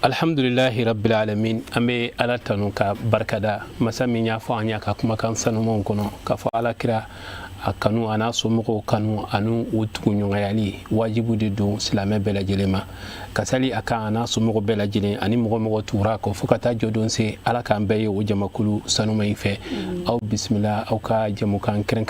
Alhamdulillahi rabbil alamin ame ala tanu ka barkada masa min ya fo anya ka kuma kan sanu mon kono ka fo ala kira akanu ana so moko kanu anu utugu nyongayali wajibu de do silame bela jelema kasali aka ana so moko bela jelen ani moko tura ko fukata jodon se ala kan baye o jamakulu sanu mai fe aw bismillah aw ka jamukan kren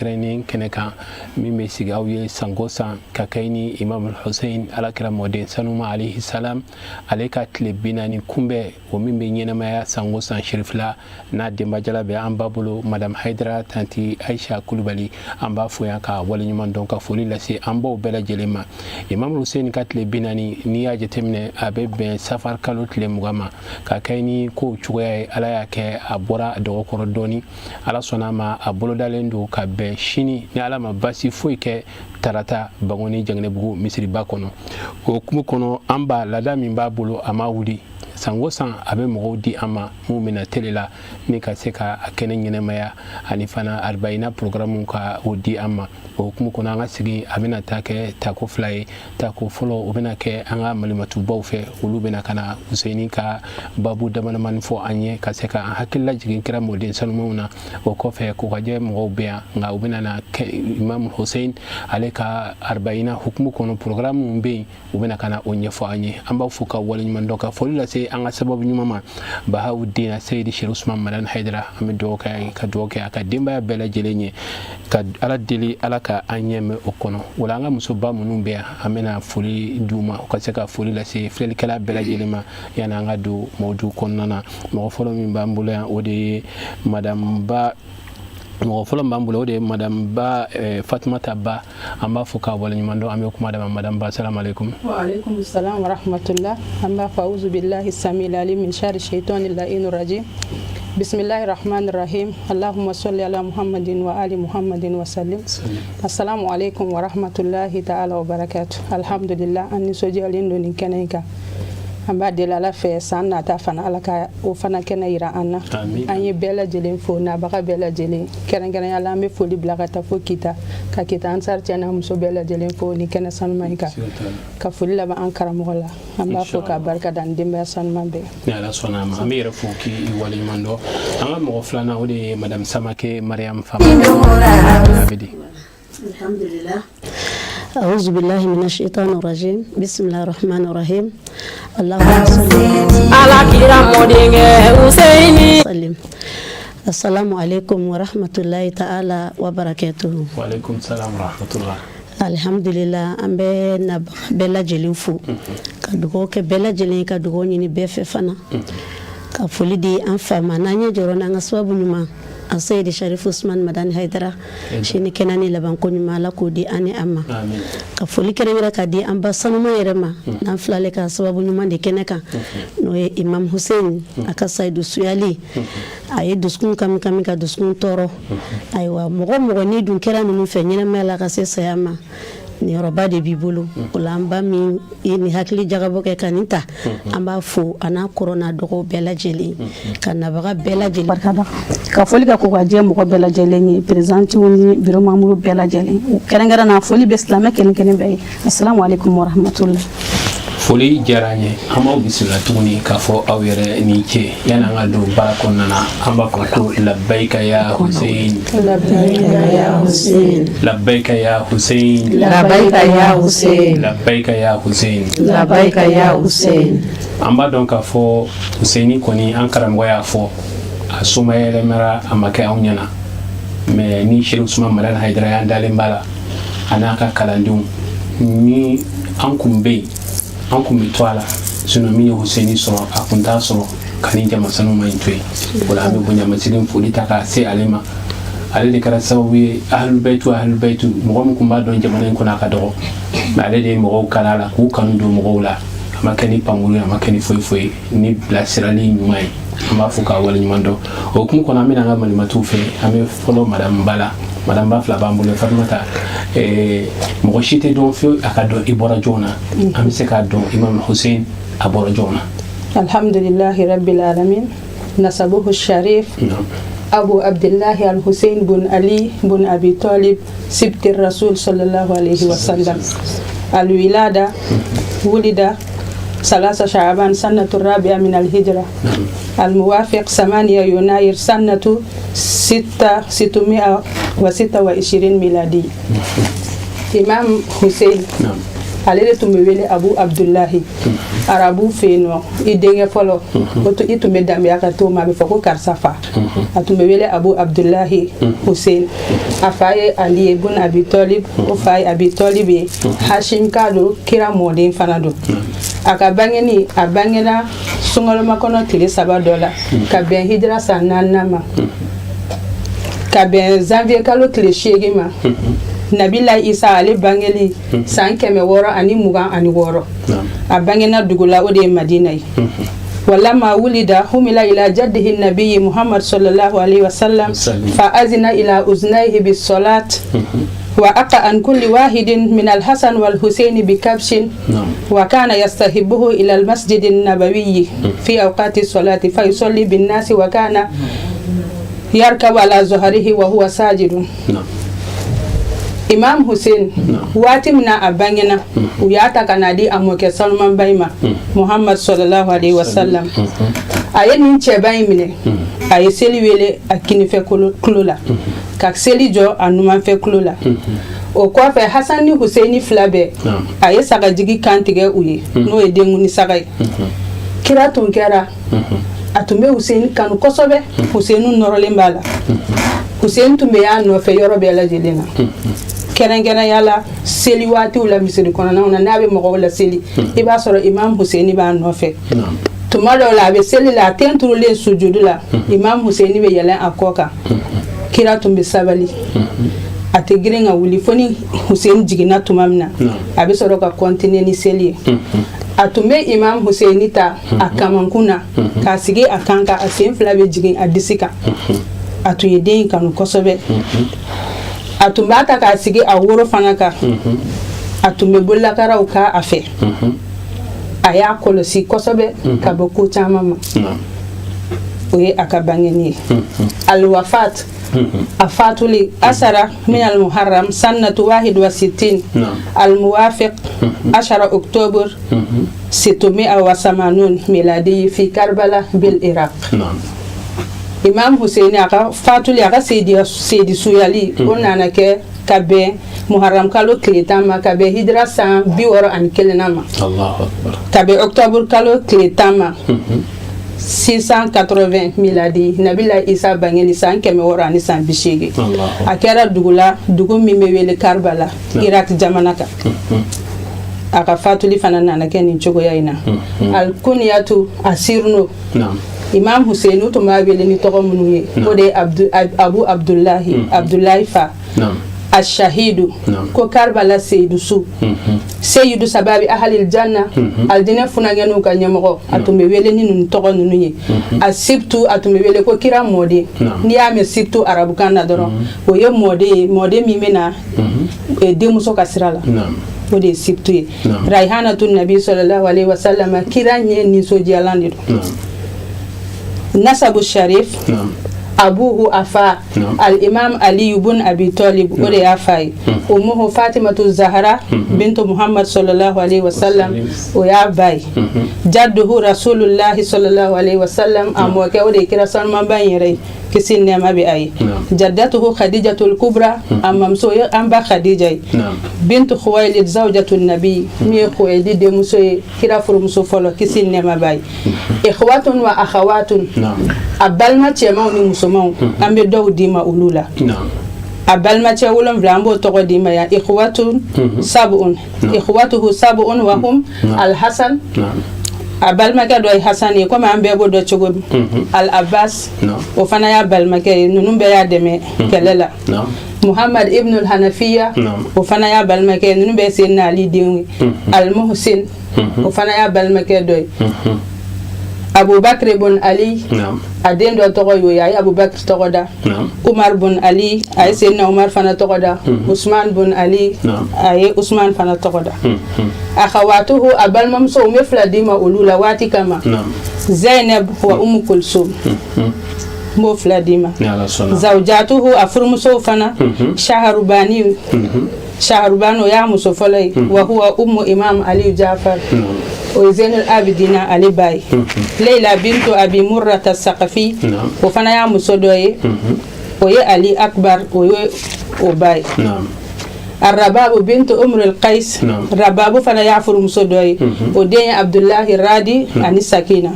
keneka mi me siga aw ye sangosa ka kaini imam al-Hussein ala kira modin sanu ma alayhi salam alayka binani kumbe o min be nyena ya sangosa shirifla na de majala be ambabulo madam Haidara tanti Aisha Kulubali amba fuya ka wali nyuman donc foli la si ambo bela jelema imam Hussein katle binani ni ya jetemne abe be safar kalotle mugama ka kaini ko chugoya ala yake abora do ko doni ala sonama abolo dalendo ka be shini ni ala mabasi fuike tarata bangoni jangne bugu misri bakono ko kuma kono amba lada min babulo amawudi sangosan abe mogo di ama mumina telela ni ka se ka akene nyene maya ani fana 40 programu ka odi ama o kuma kono anga sigi abena take tako fly tako follow obena ke anga malimatu bawfe ulubena kana Husaini ka babu damana man fo anye ka se ka hakilla jigin kira modin salmuna o ko fe ko gaje mogo be nga obena na imam Hussein aleka 40 hukumu kono programu mbe obena kana onye fo anye amba fuka wala nyimandoka folila se anga sababu nyuma Bahauddin Sayyid Sheikh Usman Madan Haidara amidoka ka doka ka dimba bela jelenye ka ala dili ala ka anyeme okono wala anga musoba munumbe amena fuli duma ka seka fuli la se frel kala bela jelema yana anga do modu konnana mo folo min bambula ode madam ba mo folo mbambulo de madam ba Fatmata ba amba fuka wala nyumando ame kuma da madam ba assalamu alaikum wa alaikum assalam wa rahmatullah amba fa'uzu billahi samil alim min sharri shaitanir la'inir rajim bismillahir rahmanir rahim allahumma salli ala muhammadin wa ali muhammadin wa sallim assalamu alaikum wa rahmatullahi ta'ala wa barakatuh alhamdulillah anni soji alindo nin kenenka amba de la fe sanna ta fana alaka o fana kena ira anna anyi bela jelen fo na baka bela jelen keren keren ala me foli blaga ta fo kita ka kita ansar tiana muso bela jelen fo ni kena sanma ka foli la ba ankara mola amba fo ka barka dan dimba sanma be ya la sona ma amira fo ki wali mando anga mo flana ode madam Samake Mariam Fama alhamdulillah أعوذ بالله من الشيطان الرجيم بسم الله الرحمن الرحيم اللهم صل على وسلم السلام عليكم ورحمة الله تعالى وبركاته وعليكم السلام ورحمة الله الحمد لله أم بنا بلا جلوفو كدغو كبلا جلين كدغو نيني بففنا كفولي دي أنفما نانيا جرونا نسوابو نما Sayyid Sharif Usman Madan Haidara shine kenani laban ko nyuma la ko di ani amma ka foli kerengera ka di amba sanuma yerema nan flale ka sababu nyuma de keneka no imam Hussein aka Saidu Suyali ay duskun kam ka duskun toro aywa mogo ni dun kera nunu fe nyina mela ka se sayama ni roba de bibulu ulamba mi ni hakli jagabo ke kanita amba fu ana corona dogo bela jeli kana baga bela jeli barkada ka foli ka ko gaje mo ko bela jeli ni presente woni biro mamuru bela jeli kerengara na foli be islam kenen be assalamu alaikum wa rahmatullah foli jaranye amba bismillah tuni ka fo awere ni ke yana ngado barakon nana amba ko labbaika ya Hussein labbaika ya Hussein labbaika ya Hussein labbaika ya Hussein labbaika ya Hussein labbaika ya Hussein amba donc ka fo Husaini koni ankara ngoya fo asuma yele mara amake awnyana me ni Sheikh Usman Madan Haidara ya ndale mbala anaka kalandum ni ankumbe ankum mitwala suno mi Husaini so akunta so kani jama sanu mai twe wala ambe bunya masilin fuli taka se alema ale de kara sababu ahlul baitu mo ko kumba don jamana ko naka do ma ale de mo kala la ku kan do mo la makani pangulu makani foi ni blasirali mai amba fuka wala nyimando o kum ko na mina nga mali matufe ame follow madam Bala madam ba fla bambule Fatmata mo shite don fi akado ibora jona am se ka don imam Hussein abora jona alhamdulillah rabbil alamin nasabuhu sharif أبو عبد الله الحسين بن علي بن أبي طالب سبت الرسول صلى الله عليه وسلم الولادة ولد 3 شعبان سنة الرابعة من الهجرة الموافق 8 يناير سنة 626 ميلادي. إمام حسين alele tumbe wele Abu Abdullahi arabu feno idenge folo oto itume dambe akato mabe foko karsafa atumbe wele Abu Abdullahi Hussein afaye Ali ibn Abi Talib o faye Abi Talib Hashim kado kira modin fanado akabangeni abangena sungolo makono tile $7 ka ben hijra sananama ka ben janvier kalo tile shegima Nabila Isa ale bangeli san 126 abangena dugula ode Madina yi ولما ولد حمل إلى جده النبي محمد صلى الله عليه وسلم فأذن إلى أذنيه بالصلاة وأقى عن كل واحد من الحسن والحسين بكبش وكان يستحبه إلى المسجد النبوي في أوقات الصلاة فيصلي بالناس وكان يركب على ظهره وهو ساجد. Imam Hussein wati mna abangena uyata kanadi amoke Salman Bayma Muhammad sallallahu alaihi wasallam aye ninche baymine aye seli wele akini fe klula kak seli jo anuma fe klula o ko fe Hassan ni Hussein flabe aye saga jigi kantige uye no edengu ni saga kira tunkera atumbe Hussein kanu kosobe Hussein norole mbala Hussein tumbe ya no fe yorobe la jelena kerengena yala seli wati ula misiri kona na nabe mo la seli iba soro Imam Hussein ba no fe tumalo la be seli la tenturu le sujudu la Imam Hussein be yala akoka kira tumbe sabali ate girenga wuli foni Hussein jigina tumamna abe soro ka continue ni seli atume Imam Hussein ta akamankuna ka sige akanka asen flabe jigin adisika atuye den kanu kosobe atumbata ka sigi aworo fanaka atumbe bolla kara uka afe aya kolosi kosobe ka boku chamama oye akabangeni alwafat afatuli asara min almuharram sanatu 61 almuwafiq 10 oktober 680 miladi fi Karbala bil Iraq. Imam Hussein aka fatuli aka seydi suyali onana ke kabe muharram kalo klitama kabe hijra san biworo an kelenama Allahu akbar kabe octobre kalo klitama 680 miladi Nabila Isa bangeli san keme wora ni san bishege akera dugula dugu mimewele Karbala Iraq jamanaka aka fatuli fanana na ken nchogo yaina al kunyatu asirno Imam Hussein to mabele ni to munuye ode Abu Abdullahi Abdullahi fa الشهيد كو كربلا سيدو سو سيدو سبابي أهل الجنة الجنة فنانينو كنيمغو أتومي ويلي نين تغو نوني السبتو أتومي ويلي كو كيرا مودي نيامي سبتو عربو كان ندرو ويه مودي ميمنا دي موسو كسرالا ودي سبتو رايحانة النبي صلى الله عليه وسلم كيرا نين سو جيالان ديرو نسب الشريف أبوه أفا الإمام علي بن أبي طالب ولي أفاي أمه فاطمة الزهراء بنت محمد صلى الله عليه وسلم ويا باي جده رسول الله صلى الله عليه وسلم أموكي ولي كرا سلمان بايري كسين نعم بأي جدته خديجة الكبرى أمامسوي أمبا خديجة بنت خويلد زوجة النبي مي خويلد دمسوي كرا فرمسو فلو كسين نعم باي إخوات وأخوات أبالما تيموني مسلمون أمبي دو ديما أولولا أبالما تيولم فلامبو تقو ديما يا إخوات سبعون إخواته سبعون وهم الحسن abalmake do Hasani ko ma ambe bodo chogo al Abbas o fana ya balmake nunumbe ya deme kelela Muhammad ibn al Hanafiya o fana ya balmake nunumbe sen Ali dinwi al Muhsin o fana ya balmake do Abu Bakr ibn Ali aden do to yo ya Abu Bakr to goda Umar ibn Ali ay sen Umar fana to goda Usman ibn Ali ay Usman fana to goda akhawatuhu abal mamso mefla dima ulula wati kama Zainab wa Kulsum mo fla dima zawjatuhu afurmuso fana Shahrubani ya musofalai wa huwa Imam Ali Jafar وزين العابدين علي باي ليلى بنت أبي مرة الثقفي وفنا يا مسودوي ويا علي أكبر ويا وباي الرباب بنت أمر القيس الرباب فنا يعفر مسودوي ودين عبد الله الرادي عن السكينة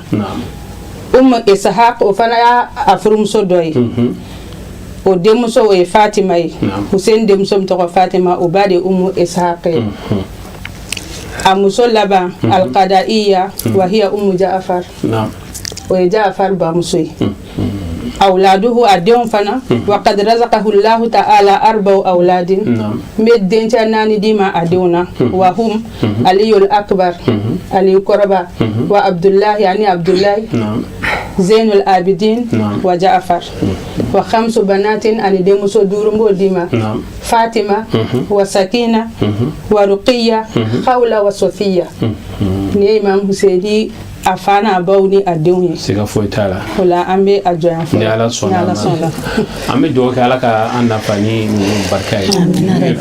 إسحاق وفنا يعفر مسودوي ودين مسوي فاطمة حسين دين مسوم تقو فاطمة وبادي إسحاق المسلبة القضائية وهي جعفر وجعفر بامسوي أولاده أديهم فنا وقد رزقه الله تعالى 4 أولاد مدين تناني ديما أديونا وهم علي الأكبر علي الكربا وعبد الله يعني عبد الله زين العابدين وجعفر و5 بنات أن ديمو سودورمو ديما فاطمة وسكينة ورقية خولة وصفية نيمان حسيني afana bawni adunye siga foitala wala ambe ajoyan fo ni ala sona ambe do ka ala ka anda fani ni barkai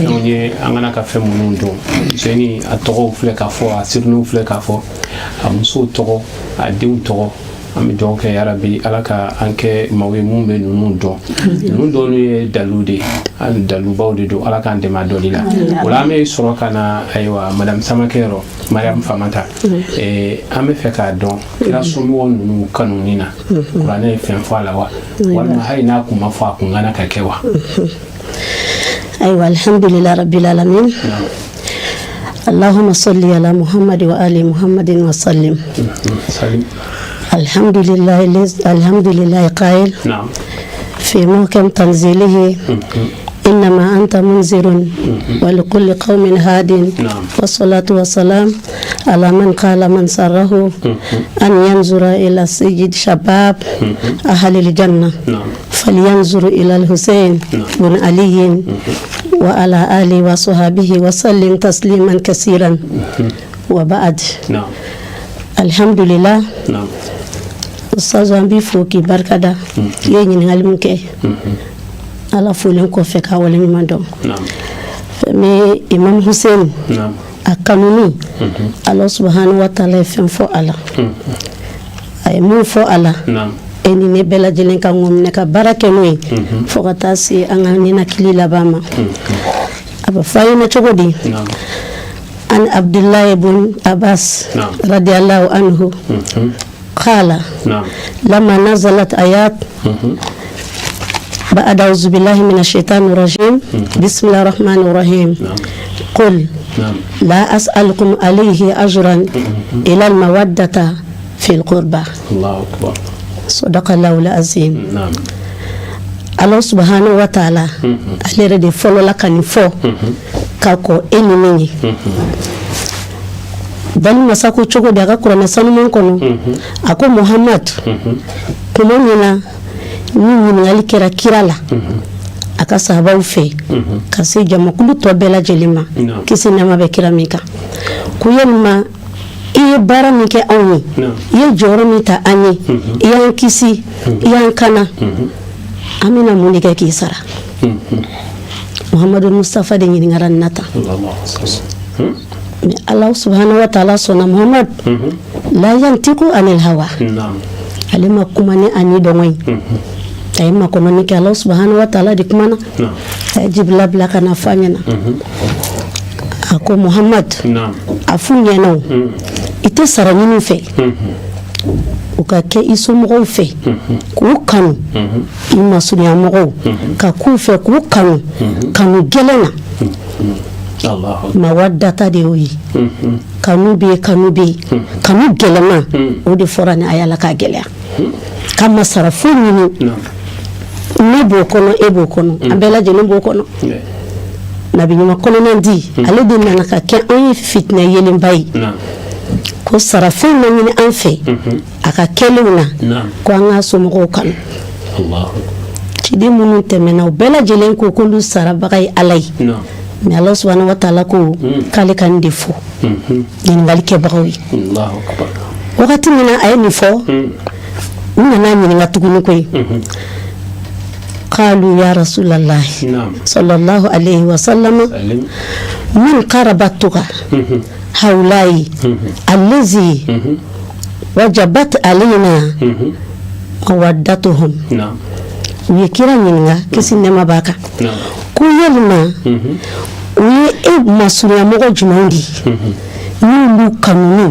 fonye angana ka fe munundo seni atogo fle ka fo asirnu fle ka fo amso togo adun togo ami donc ya rabbi alaka anke mawe mumbe nundo ni dalude an dalu bawde do alaka ande ma dolila wala me soroka na aywa madame Samakero Mariam Famata ame feka don ila sumi won nu kanunina kurane fen fala wa wala hayna kuma fa kungana kakewa aywa alhamdulillah rabbil alamin اللهم صل على محمد وآل محمد وسلم الحمد لله قائل نعم في محكم تنزيله إنما أنت منذر ولكل قوم هاد والصلاة والسلام على من قال من سره أن ينظر إلى سيد شباب أهل الجنة فلينظر إلى الحسين بن علي وعلى آله وصحبه وسلم تسليما كثيرا وبعد الحمد لله Ustaz ambi foki barkada yenyi ngali mke ala fulen ko feka wala mi mando me Imam Hussein akanuni Allah subhanahu wa ta'ala fem fo ala ay mu fo ala eni ne bela jelen kan ngom ne ka barake noy fo kata si angani na kilila bama aba fayina chogodi an Abdullah ibn Abbas radiyallahu anhu قال لما نزلت آيات بعد أعوذ بالله من الشيطان الرجيم بسم الله الرحمن الرحيم قل لا أسألكم عليه أجرا إلى المودة في القربى الله أكبر صدق الله العظيم الله سبحانه وتعالى الذي فلو لك نفو كاكو إني مني bali masako chogo daga kurana sanu mon kono ako Muhammad kuma nyina ni ngali kirala aka sahaba ufe kasi jama kulu to bela jelima kisi nama be kiramika kuyelma iye bara mike awni iye joro mita ani iye kisi iye kana amina munike kisara Muhammadu Mustafa de nyini ngaran nata Allah subhanahu wa ta'ala sona Muhammad la yantiku anil hawa alima kumani ani dongoy ayima kono ni ke Allah subhanahu wa ta'ala di kumana ajibla bla kana fanyana ako Muhammad afunya no ite saranyinu fe ukake isumo fe ku kanu ima sunya mo ka ku fe ku kanu gelena mawaddata de wi kanu be kanu gelema o de forani ayala ka gelya kama sarafu ni bo kono e bo kono abela je no bo kono nabi nyuma kono nandi ale de nana ka ke on fitna yelen bay ko sarafu ni anfe aka keluna ko anga so mo kan Allah kidi munu temena bela jelen ko kulu sarabay alay mais Allah subhanahu wa ta'ala ko kale kan defo din balike bagawi Allahu akbar wakati mina ayni fo nana ni ngatugunu koy qalu ya rasulullah sallallahu alayhi wa sallam man qarabatuka هؤلاء الذي وجبت علينا مودتهم نعم ويكيرا نينغا كسي نما باكا كو يلما وي مسؤولية مغو جنوندي نولو قانوني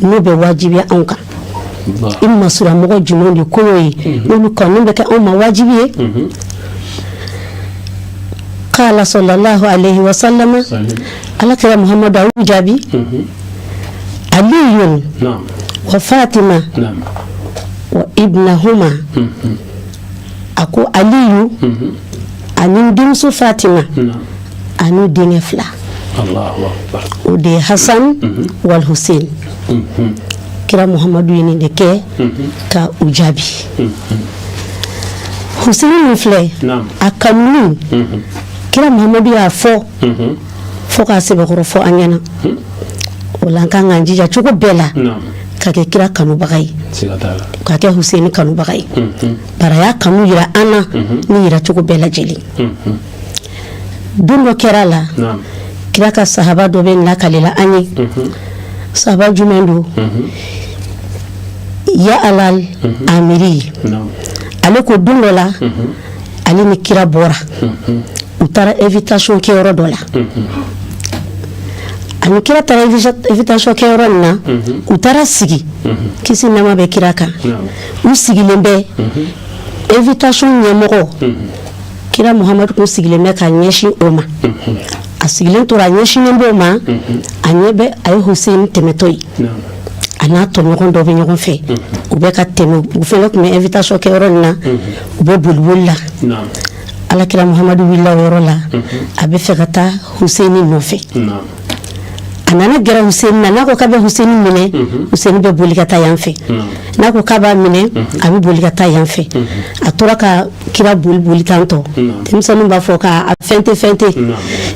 نوبي واجبية أنكا إما مسؤولية مغو جنوندي كوي نولو قانون بكا أما واجبية قال صلى الله عليه وسلم على كلام محمد أو جابي علي وفاطمة وابنهما أكو علي أنو دمسو فاطمة أنو دين فلا الله أكبر ودي حسن والحسين كلام محمد يني دكي كا أجابي حسين فلا أكمل كلام محمد يا فو كاسي بكرو فو أنينا ولا كان عندي جاكو بلا kake kira kanu bagai kake Hussein kanu bagai baraya kanu yira ana ni yira chuko bela jeli dundo kerala kira ka sahaba do ben la kalila ani sahaba jumendo ya alal amiri ale ko dundo la ale ni kira bora utara invitation ke oro dola ani kira tara invitation ke oro na utara sigi kisi nama be kira kan u sigilen be invitation nyemogo kira Muhammad ko sigilen me ka nyeshi oma a sigilen tora nyeshi nembo ma anyebe ay Hussein temetoy ana to nyogon do be nyogon fe u be ka temo u fe lok me invitation ke oro na u be bulbulla ala kira Muhammad willa woro la abe fe kata Hussein no fe anana gera Hussein na ko kabe Hussein mine Hussein be boli kata yanfe na ko kaba mine abi boli kata yanfe atora ka kira boli tanto temsanu ba foka a fente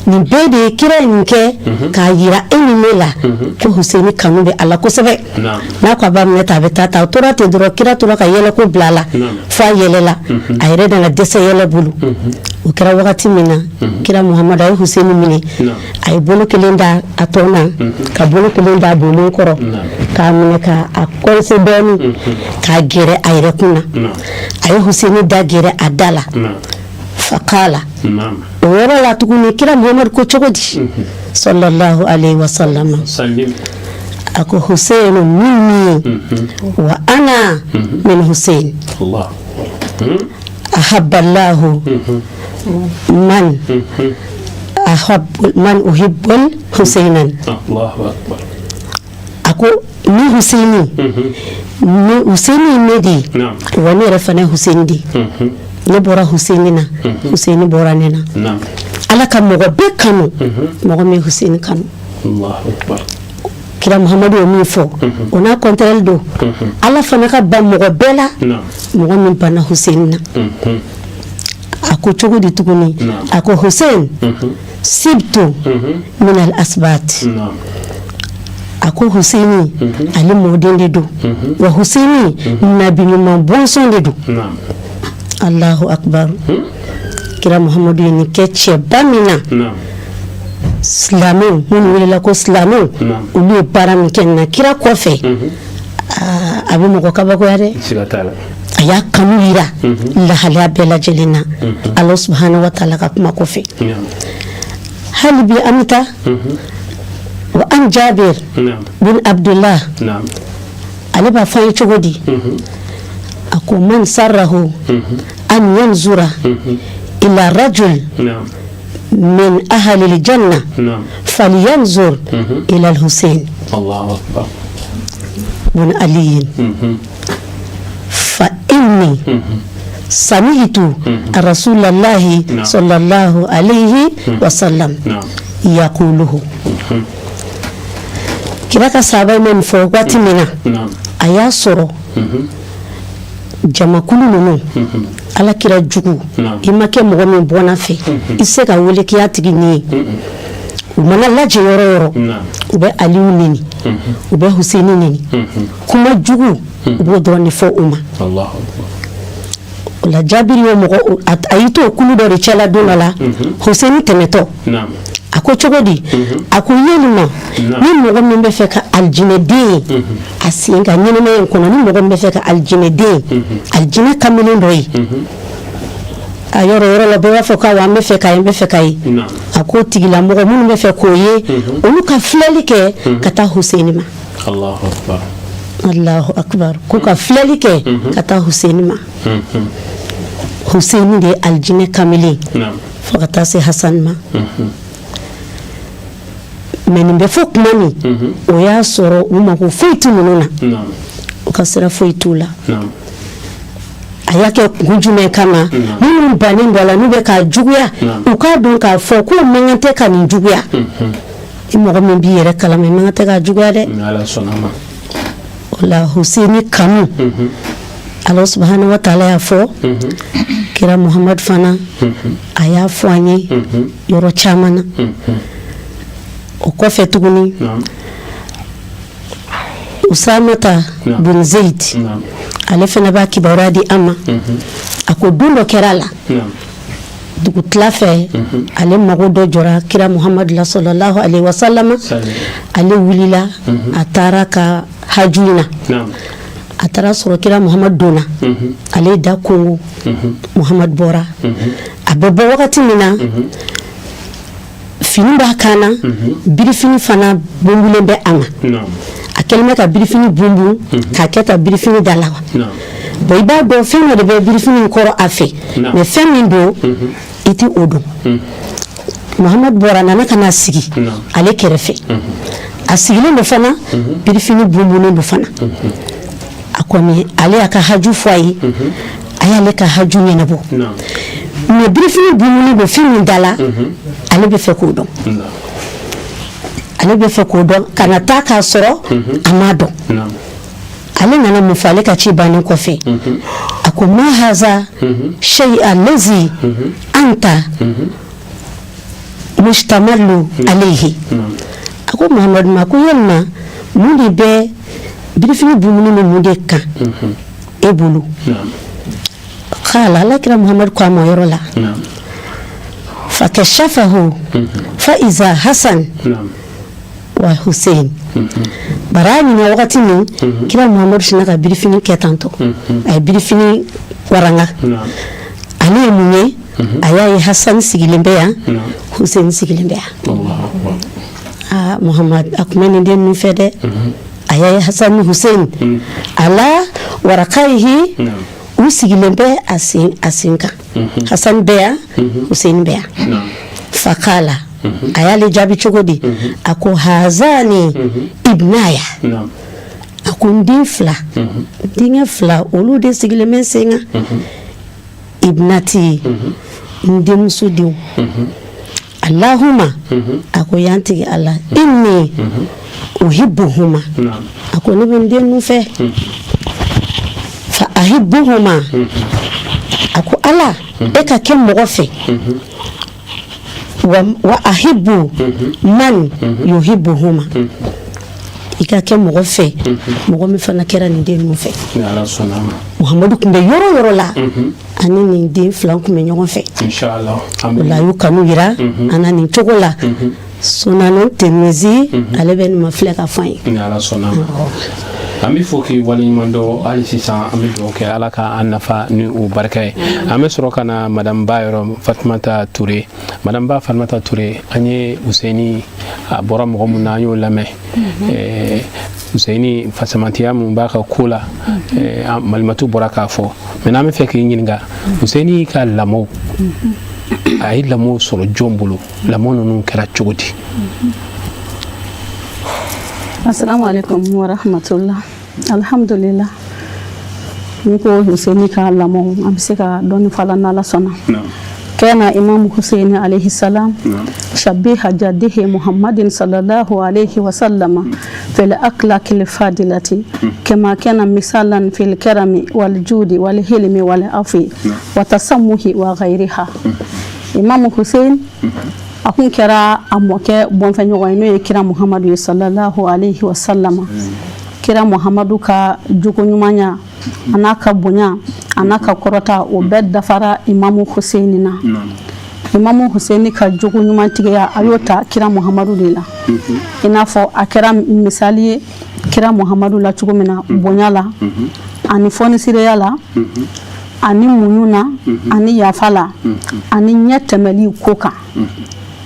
ni bede kira nke ka yira enimela ko Hussein kanu be ala ko sebe na ko ba mine ta be tata atora te dro kira tora ka yela ko blala fa yelela ayre da na dese yela bulu o kira wakati mina kira Muhammad ay Hussein mine ay bolo kelenda atona ka bolo kelenda bolo koro ka mine ka akonse doni ka gere ayre kuna ay Hussein da gere adala faqala wala la tukuni kira Muhammad ko chogodi sallallahu alaihi wasallam sallim ako Hussein minni wa ana min Hussein Allah ahabba Allah man man uhibbul Husainan Allahu akbar ako ni Husaini ni Husaini medi wani rafana Husaini di ne bora Husaini na Husaini bora nena ala kam mo be kanu mo me Husaini kanu Allahu akbar kira Muhammad o mi fo ona kontel do ala fana ka ba mo bela mo min bana Husaini na ako chogo di tukuni ako Hussein sibtu min al asbat ako Husaini ali modende do wa Husaini nabi mo bonson de do Allahu akbar kira Muhammadu ni keche bamina islamu mun wala ko islamu uli param kenna kira kofe abi mo ko kabako yare sigatala aya kamira la hala bela jelina Allah subhanahu wa ta'ala ka kuma kofi hal bi amta wa an Jabir bin Abdullah ali ba fa chogodi ako man sarrahu an yanzura ila rajul من أهل الجنة فلينظر إلى الحسين الله أكبر بن علي فإني سمعت رسول الله صلى الله عليه وسلم يقوله كذا كسابة من فوقات منا أياسرو jama kulu nunu ala kira jugu imake mɔgɔ min bɔna fɛ ise ka wele k'i tigi ni u mana lajɛ yɔrɔ yɔrɔ u bɛ Aliyu nini u bɛ Husaini nini kuma jugu u b'o dɔrɔn de fɔ u ma o la Jabiri ye mɔgɔ a y'i to kulu dɔ de cɛla don dɔ la Husaini tɛmɛtɔ a ko cogo di a ko yelima ni mɔgɔ min bɛ fɛ ka aljinɛden a sen ka ɲɛnɛmaya in kɔnɔ ni mɔgɔ min bɛ fɛ ka aljinɛden aljinɛ kamalen dɔ ye a yɔrɔ la bɛɛ b'a fɔ k'aw an bɛ fɛ ka ye n bɛ fɛ ka ye a ko tigilamɔgɔ minnu bɛ fɛ k'o ye olu ka filɛli kɛ ka taa Huseni ma Allahu akbar ko ka filɛli kɛ ka taa Huseni ma Huseni de ye aljinɛ kamalen fo ka taa se Hasan ma mais nin bɛ fɔ kuma min o y'a sɔrɔ u mako foyi tɛ ninnu na u ka sira foyi t'u la a y'a kɛ kun jumɛn kama minnu bannen dɔ la n'u bɛ k'a juguya u k'a dɔn k'a fɔ ko man kan tɛ ka nin juguya i mɔgɔ min b'i yɛrɛ kalama i man kan tɛ k'a juguya dɛ o la Huseni kanu Allah subhanahu wa ta'ala y'a fɔ kira Muhammad fana a y'a fɔ an ye yɔrɔ caman na o kɔfɛ tuguni Usamata bin Zaid ale fana b'a kibaruya di an ma a ko don dɔ kɛra la dugutila fɛ ale mago dɔ jɔra kira Muhammad la sallallahu alaihi wasallam ale wulila a taara ka haju na a taara sɔrɔ kira Muhammad donna ale da kongo Muhammad bɔra a bɛ bɔ wagati min na fini b'a kan na birifini fana bunbulen bɛ a ma a kɛlen bɛ ka birifini bunbun k'a kɛ ta birifini da la wa bon i b'a dɔn fɛn dɔ de bɛ birifini kɔrɔ a fɛ mais fɛn min don i tɛ o dɔn Muhammad bɔra nana ka na sigi ale kɛrɛfɛ a sigilen do fana birifini bunbunen do fana a kɔni ale y'a ka haju fɔ a ye a y'ale ka haju ɲɛnabɔ mais birifini bunbunen do fɛn min da la ale bɛ fɛ k'o dɔn ale bɛ fɛ k'o dɔn kana taa k'a sɔrɔ a m'a dɔn ale nana mun fɔ ale ka ci bannen kɔfɛ a ko ma haza shay allazi anta mustamalu alayhi a ko Muhammad ma ko yalima mun de bɛ birifini bunbunen bɛ mun de kan e bolo kala alakira Muhammad ko a ma yɔrɔ la fakashafahu fa iza Hasan wa Hussein barani na wakati min kira Muhammad sina ka birifini kɛ tantɔ a ye birifini waranga ale ye mun ye a y'a ye Hasan sigilen bɛ yan Hussein sigilen bɛ yan Muhammad a kun bɛ nin den ninnu fɛ dɛ a y'a ye Hasan ni Hussein ala warakayihi u sigilen bɛ a sen kan Hasan bɛ yan Hussein bɛ yan fakala a y'ale jaabi cogo di a ko hazani ibnaya a ko n den fila denkɛ fila olu de sigilen bɛ sen kan ibnati n denmuso denw Allahumma a ko yan tigi Allah inni uhibbuhuma a ko ne bɛ n den ninnu fɛ fa ahibbuhuma a ko Allah e ka kɛ mɔgɔ fɛ wa ahibbu man yuhibbuhuma i ka kɛ mɔgɔ fɛ mɔgɔ min fana kɛra nin den ninnu fɛ Muhammadu tun bɛ yɔrɔ yɔrɔ la ani nin den fila tun bɛ ɲɔgɔn fɛ o la a y'u kanu yira an na nin cogo la Sunanu Tirmizi ale bɛ nin ma filɛ ka fɔ an ye an bɛ fɔ k'i waleɲuman dɔn hali sisan an bɛ dugawu kɛ Ala ka an nafa ni o barika ye an bɛ sɔrɔ ka na madame Ba yɔrɔ Fatumata Ture madame Ba Fatumata Ture an ye Huseni a bɔra mɔgɔ mun na an y'o lamɛn Huseni fasamantiya mun b'a ka ko la Malimatu bɔra k'a fɔ mais n'an bɛ fɛ k'i ɲininka Huseni ka lamɔ a ye lamɔ sɔrɔ jɔn bolo lamɔ ninnu kɛra cogo di Assalamu alaikum wa rahmatullah. Alhamdulillah. Niko Hussein ka lamɔ an bɛ se ka dɔɔni fala n'Ala sɔnna. Kana Imam Hussein alayhi salam shabiha jaddihi Muhammadin sallallahu alayhi wa sallam fil akhlaqil fadilati kama kana misalan fil karami wal judi wal hilmi wal afi wa tasammuhi wa ghayriha. Imam Hussein a kun kɛra a mɔkɛ bɔnfɛɲɔgɔn ye n'o ye kira Muhammadu sallallahu alayhi wa sallam kira Muhammadu ka jogo ɲumanya a n'a ka bonya a n'a ka kɔrɔta o bɛɛ dafara Imamu Hussein na imamu Husaini ka jogo ɲuman tigɛya a y'o ta kira Muhamadu de la i n'a fɔ a kɛra misali ye kira Muhamadu la cogo min na bonya la ani fɔnisiriya la ani muɲu na ani yafa la ani ɲɛ tɛmɛli ko kan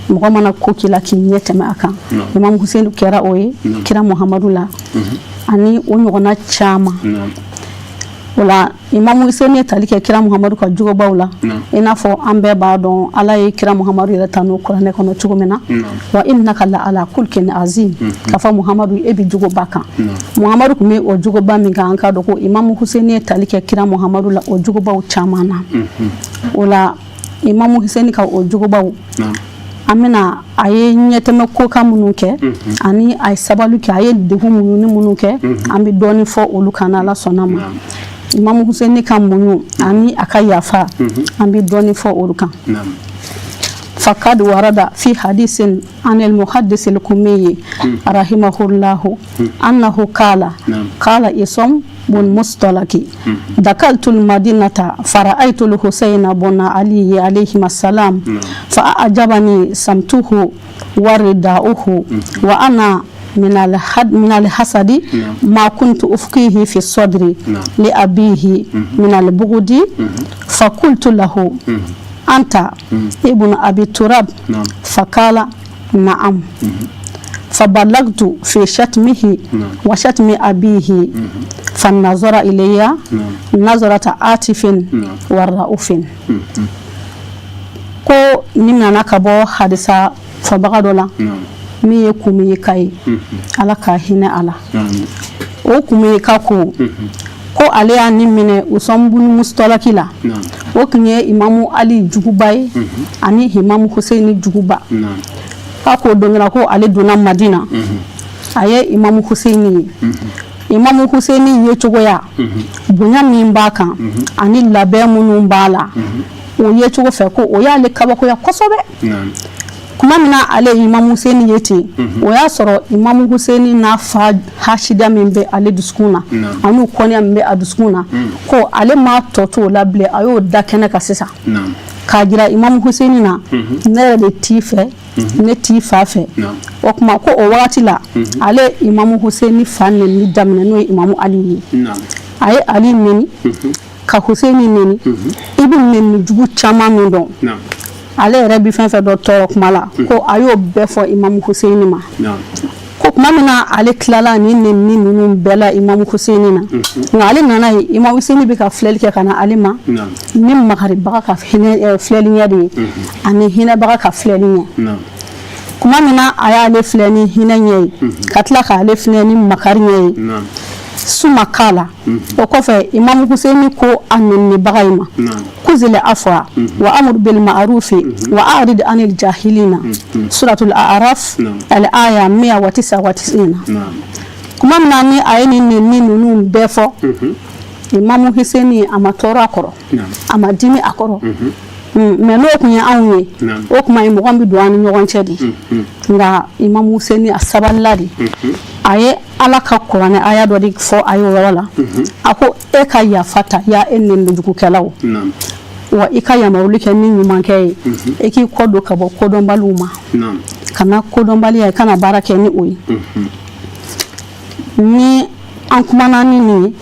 mɔgɔ mana ko k'i la k'i ɲɛ tɛmɛ a kan imamu Husaini kɛra o ye kira Muhamadu la ani o ɲɔgɔnna caman wala imamu Husaini tali kɛ kira Muhamadu ka jogobaw la i n'a fɔ an bɛɛ b'a dɔn Ala ye kira Muhamadu yɛrɛ tanu kuranɛ kɔnɔ cogo min na wa innaka la ala kulkin azim k'a fɔ Muhamadu e bi jogoba kan Muhamadu tun bɛ o jogoba min kan an ka dɔn ko imamu Husaini tali kɛ kira Muhamadu la o jogobaw caman na wala imamu Husaini ka o jogobaw an bɛna a ye ɲɛtɛmɛ kokan minnu kɛ ani a ye sabali kɛ a ye degun minnu kɛ an bɛ dɔɔnin fɔ olu kan Ala sɔnna ma imamu Husaini ka muɲu ani a ka yafa an bɛ dɔɔnin fɔ olu kan فقد ورد في حديث عن المحدث الكومي رحمه الله أنه قال إسم بن مصطلق دخلت المدينة فرأيت الحسين بن علي عليهما السلام فأعجبني سمته ورداؤه وأنا من الحسد ما كنت أفقيه في الصدر لأبيه من البغض فقلت له أنت ابن أبي تراب فقال نعم فبلغت في شتمه وشتم أبيه فنظر إلي نظرة عاطف ورؤوف ko nimna nakabo hadisa fabagadola mi yekumi kai ala ka hina ala o kumi kako ko ale ya nimine usombun mustolakila o kunye imamu Ali jugubai ani imamu Husaini juguba kako dongra ko ale dona Madina aye imamu Husaini imamu Husaini ye cogoya bonya min ba kan ani labɛ munun bala o ye cogo fɛ ko o y'ale kabako ya kosɛbɛ kuma mina ale imamu Husaini yete o y'a sɔrɔ imamu Husaini n'a fa hasida min bɛ ale dusukun na ani kɔniya min bɛ a dusukun na ko ale ma tɔ to la bilen a y'o da kɛnɛ kan sisan k'a jira imamu Husaini na ne yɛrɛ de t'i fɛ ne t'i fa fɛ o kuma ko o wagati la ale imamu Husaini fa neni daminɛ n'o ye imamu Ali ye a ye Ali neni ka Husaini neni i bɛ neni jugu caman min dɔn ale yɛrɛ bi fɛn fɛn dɔ tɔɔrɔ kuma la ko a y'o bɛɛ fɔ imamu Husaini ma ko kuma min na ale tilala ni neni ninnu bɛɛ la imamu Husaini na nka ale nana ye imamu Husaini bɛ ka filɛli kɛ ka na ale ma ni makaribaga ka filɛli ɲɛ de ye ani hinɛbaga ka filɛli ɲɛ kuma min na a y'ale filɛ ni hinɛ ɲɛ ye ka tila k'ale filɛ ni makari ɲɛ ye suma kala o kɔfɛ imamu Husaini ko a nenibaga yi ma kuzile afwa wa amur bil ma'ruf wa a'rid anil jahilina suratul a'raf al-aya 199 kuma min na ni a ye ni neni ninnu bɛɛ fɔ imamu Husaini a ma tɔɔrɔ a kɔrɔ a ma dimi a kɔrɔ mais n'o kun ye anw ye o kuma ye mɔgɔ bɛ don an ni ɲɔgɔn cɛ de nka imamu Husaini a sabalila de a ye Ala ka kuranɛ aya dɔ de fɔ a ye o yɔrɔ la a ko e ka yafa ta ya e nenijugukɛlaw wa i ka yamaruli kɛ ni ɲumankɛ ye e k'i kɔ don ka bɔ kodɔnbaliw ma kana kodɔnbaliya i kana baara kɛ ni o ye ni an kumana ni nin ye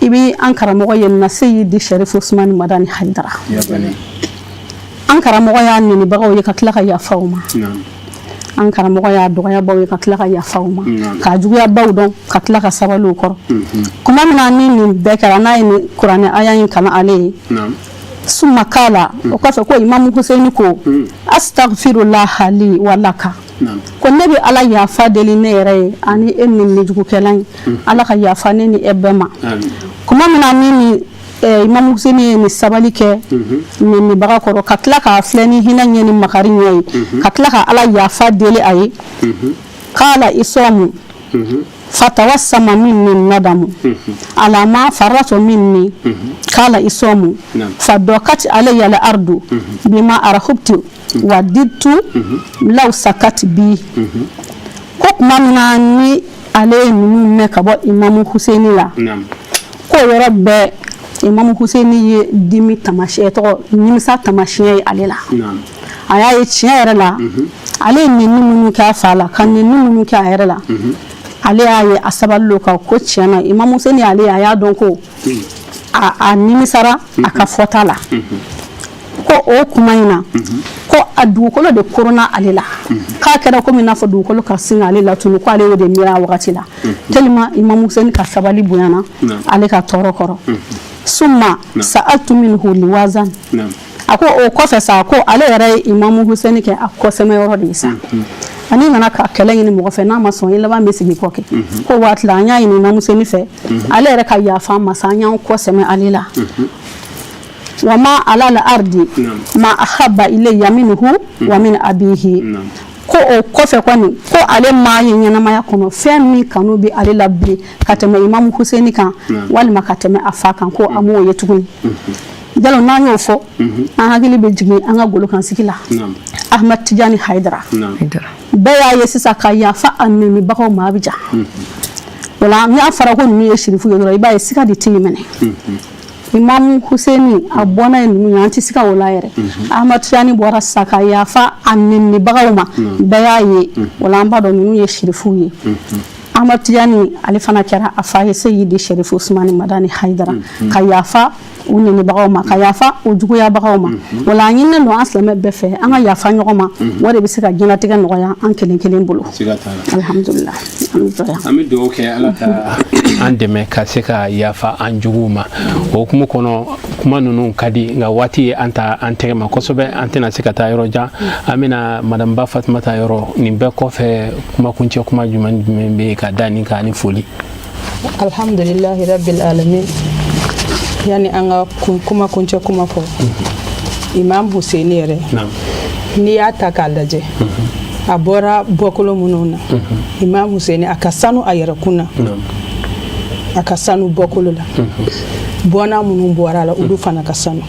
i bɛ an karamɔgɔ ye Naseyidi Sharif Usmani Madani Haidara an karamɔgɔ y'a nenibagaw ye ka tila ka yafa o ma an karamɔgɔ y'a dɔgɔyabaw ye ka tila ka yafa o ma k'a juguyabaw dɔn ka tila ka sabali o kɔrɔ kuma min na ni nin bɛɛ kɛra n'a ye nin kuranɛ aya in kana ale ye summa kala o kɔfɛ ko imamu Husaini ko astaghfirullah li wa laka ko ne bɛ Ala yafa deli ne yɛrɛ ye ani e nenijugukɛla in Ala ka yafa ne ni e bɛɛ ma kuma min na ni imamu Husaini ye nin sabali kɛ nenibaga kɔrɔ ka tila k'a filɛ ni hinɛ ɲɛ ni makari ɲɛ ye ka tila ka Ala yafa deli a ye kala isomu fatawassama minni nadamu ala ma faratu minni kala isomu fadokati alayya al-ardu bima arahubtu wa dittu law sakati bi ko kuma min na ni ale ninnu mɛn ka bɔ imamu Husaini la ko yɔrɔ bɛɛ Imam Husaini ye dimi tamashe to nimisa tamashe alela aya ye tiɲɛ yɛrɛ la ale ni minnu k'a fa la ka ni minnu k'a yɛrɛ la ale y'a ye a sabali ka ko tiɲɛna Imam Husaini ale a y'a dɔn ko a nimisara a ka fɔta la ko o kuma in na ko a dugukolo de korona ale la k'a kɛra komi n'a fɔ dugukolo ka sin ale la tunu ko ale y'o de miiri a wagati la tellement Imam Husaini ka sabali bonyana ale ka tɔɔrɔ kɔrɔ summa sa'altu minhu liwazan a ko o kɔfɛ sa ko ale yɛrɛ ye Imam Husaini kɛ a kɔsɛmɛ yɔrɔ de ye sa ani nana ka kɛlɛ ɲini mɔgɔ fɛ n'a ma sɔn i laban bɛ sigi kɔ kɛ ko waati la an y'a ɲini Imam Husaini fɛ ale yɛrɛ ka yafa ma sa an y'an kɔsɛmɛ ale la wa ma ala la ardi ma ahabba ilayya minhu wa min abihi ko o kɔfɛ kɔni ko ale maa ye ɲɛnamaya kɔnɔ fɛn min kanu bɛ ale la bi ka tɛmɛ Imam Husaini kan walima ka tɛmɛ a fa kan ko a m'o ye tuguni jalo n'an y'o fɔ an hakili bɛ jigin an ka golokansigi la Ahmad Tijani Haidara bɛɛ y'a ye sisan ka yafa a nɛnibagaw ma a bɛ ja wala n'a fɔra ko ninnu ye sirifu ye dɔrɔn i b'a ye siga de t'i minɛ Imam Husaini a bɔnna ye ninnu ye an tɛ siga o la yɛrɛ Ahmad Tijani bɔra sisan ka yafa a nɛnibagaw ma bɛɛ y'a ye wala an b'a dɔn ninnu ye sirifu ye Ahmad Tijani ale fana kɛra a fa ye Seyidi Sherif Usmani Madani Haidara ka yafa u nɛnibagaw ma ka yafa u juguyabagaw ma wala an ɲininen don an silamɛ bɛɛ fɛ an ka yafa ɲɔgɔn ma o de bɛ se ka diɲɛlatigɛ nɔgɔya an kelen kelen bolo alhamdulillah an bɛ dugawu kɛ Ala ka an dɛmɛ ka se ka yafa an juguw ma o hukumu kɔnɔ kuma ninnu ka di nka waati ye an ta an tɛgɛ ma kosɛbɛ an tɛna se ka taa yɔrɔ jan an bɛna madame Ba Fatumata yɔrɔ nin bɛɛ kɔfɛ kumakuncɛ kuma jumɛn bɛ yen ka da nin kan ni foli alhamdulillahi rabbil alamin yani an ka kuma kuncɛ kuma fɔ Imam Husaini yɛrɛ n'i y'a ta k'a lajɛ a bɔra bɔkolo minnu na Imam Husaini a ka sanu a yɛrɛ kun na a ka sanu bɔkolo la bɔnna minnu bɔra la olu fana ka sanu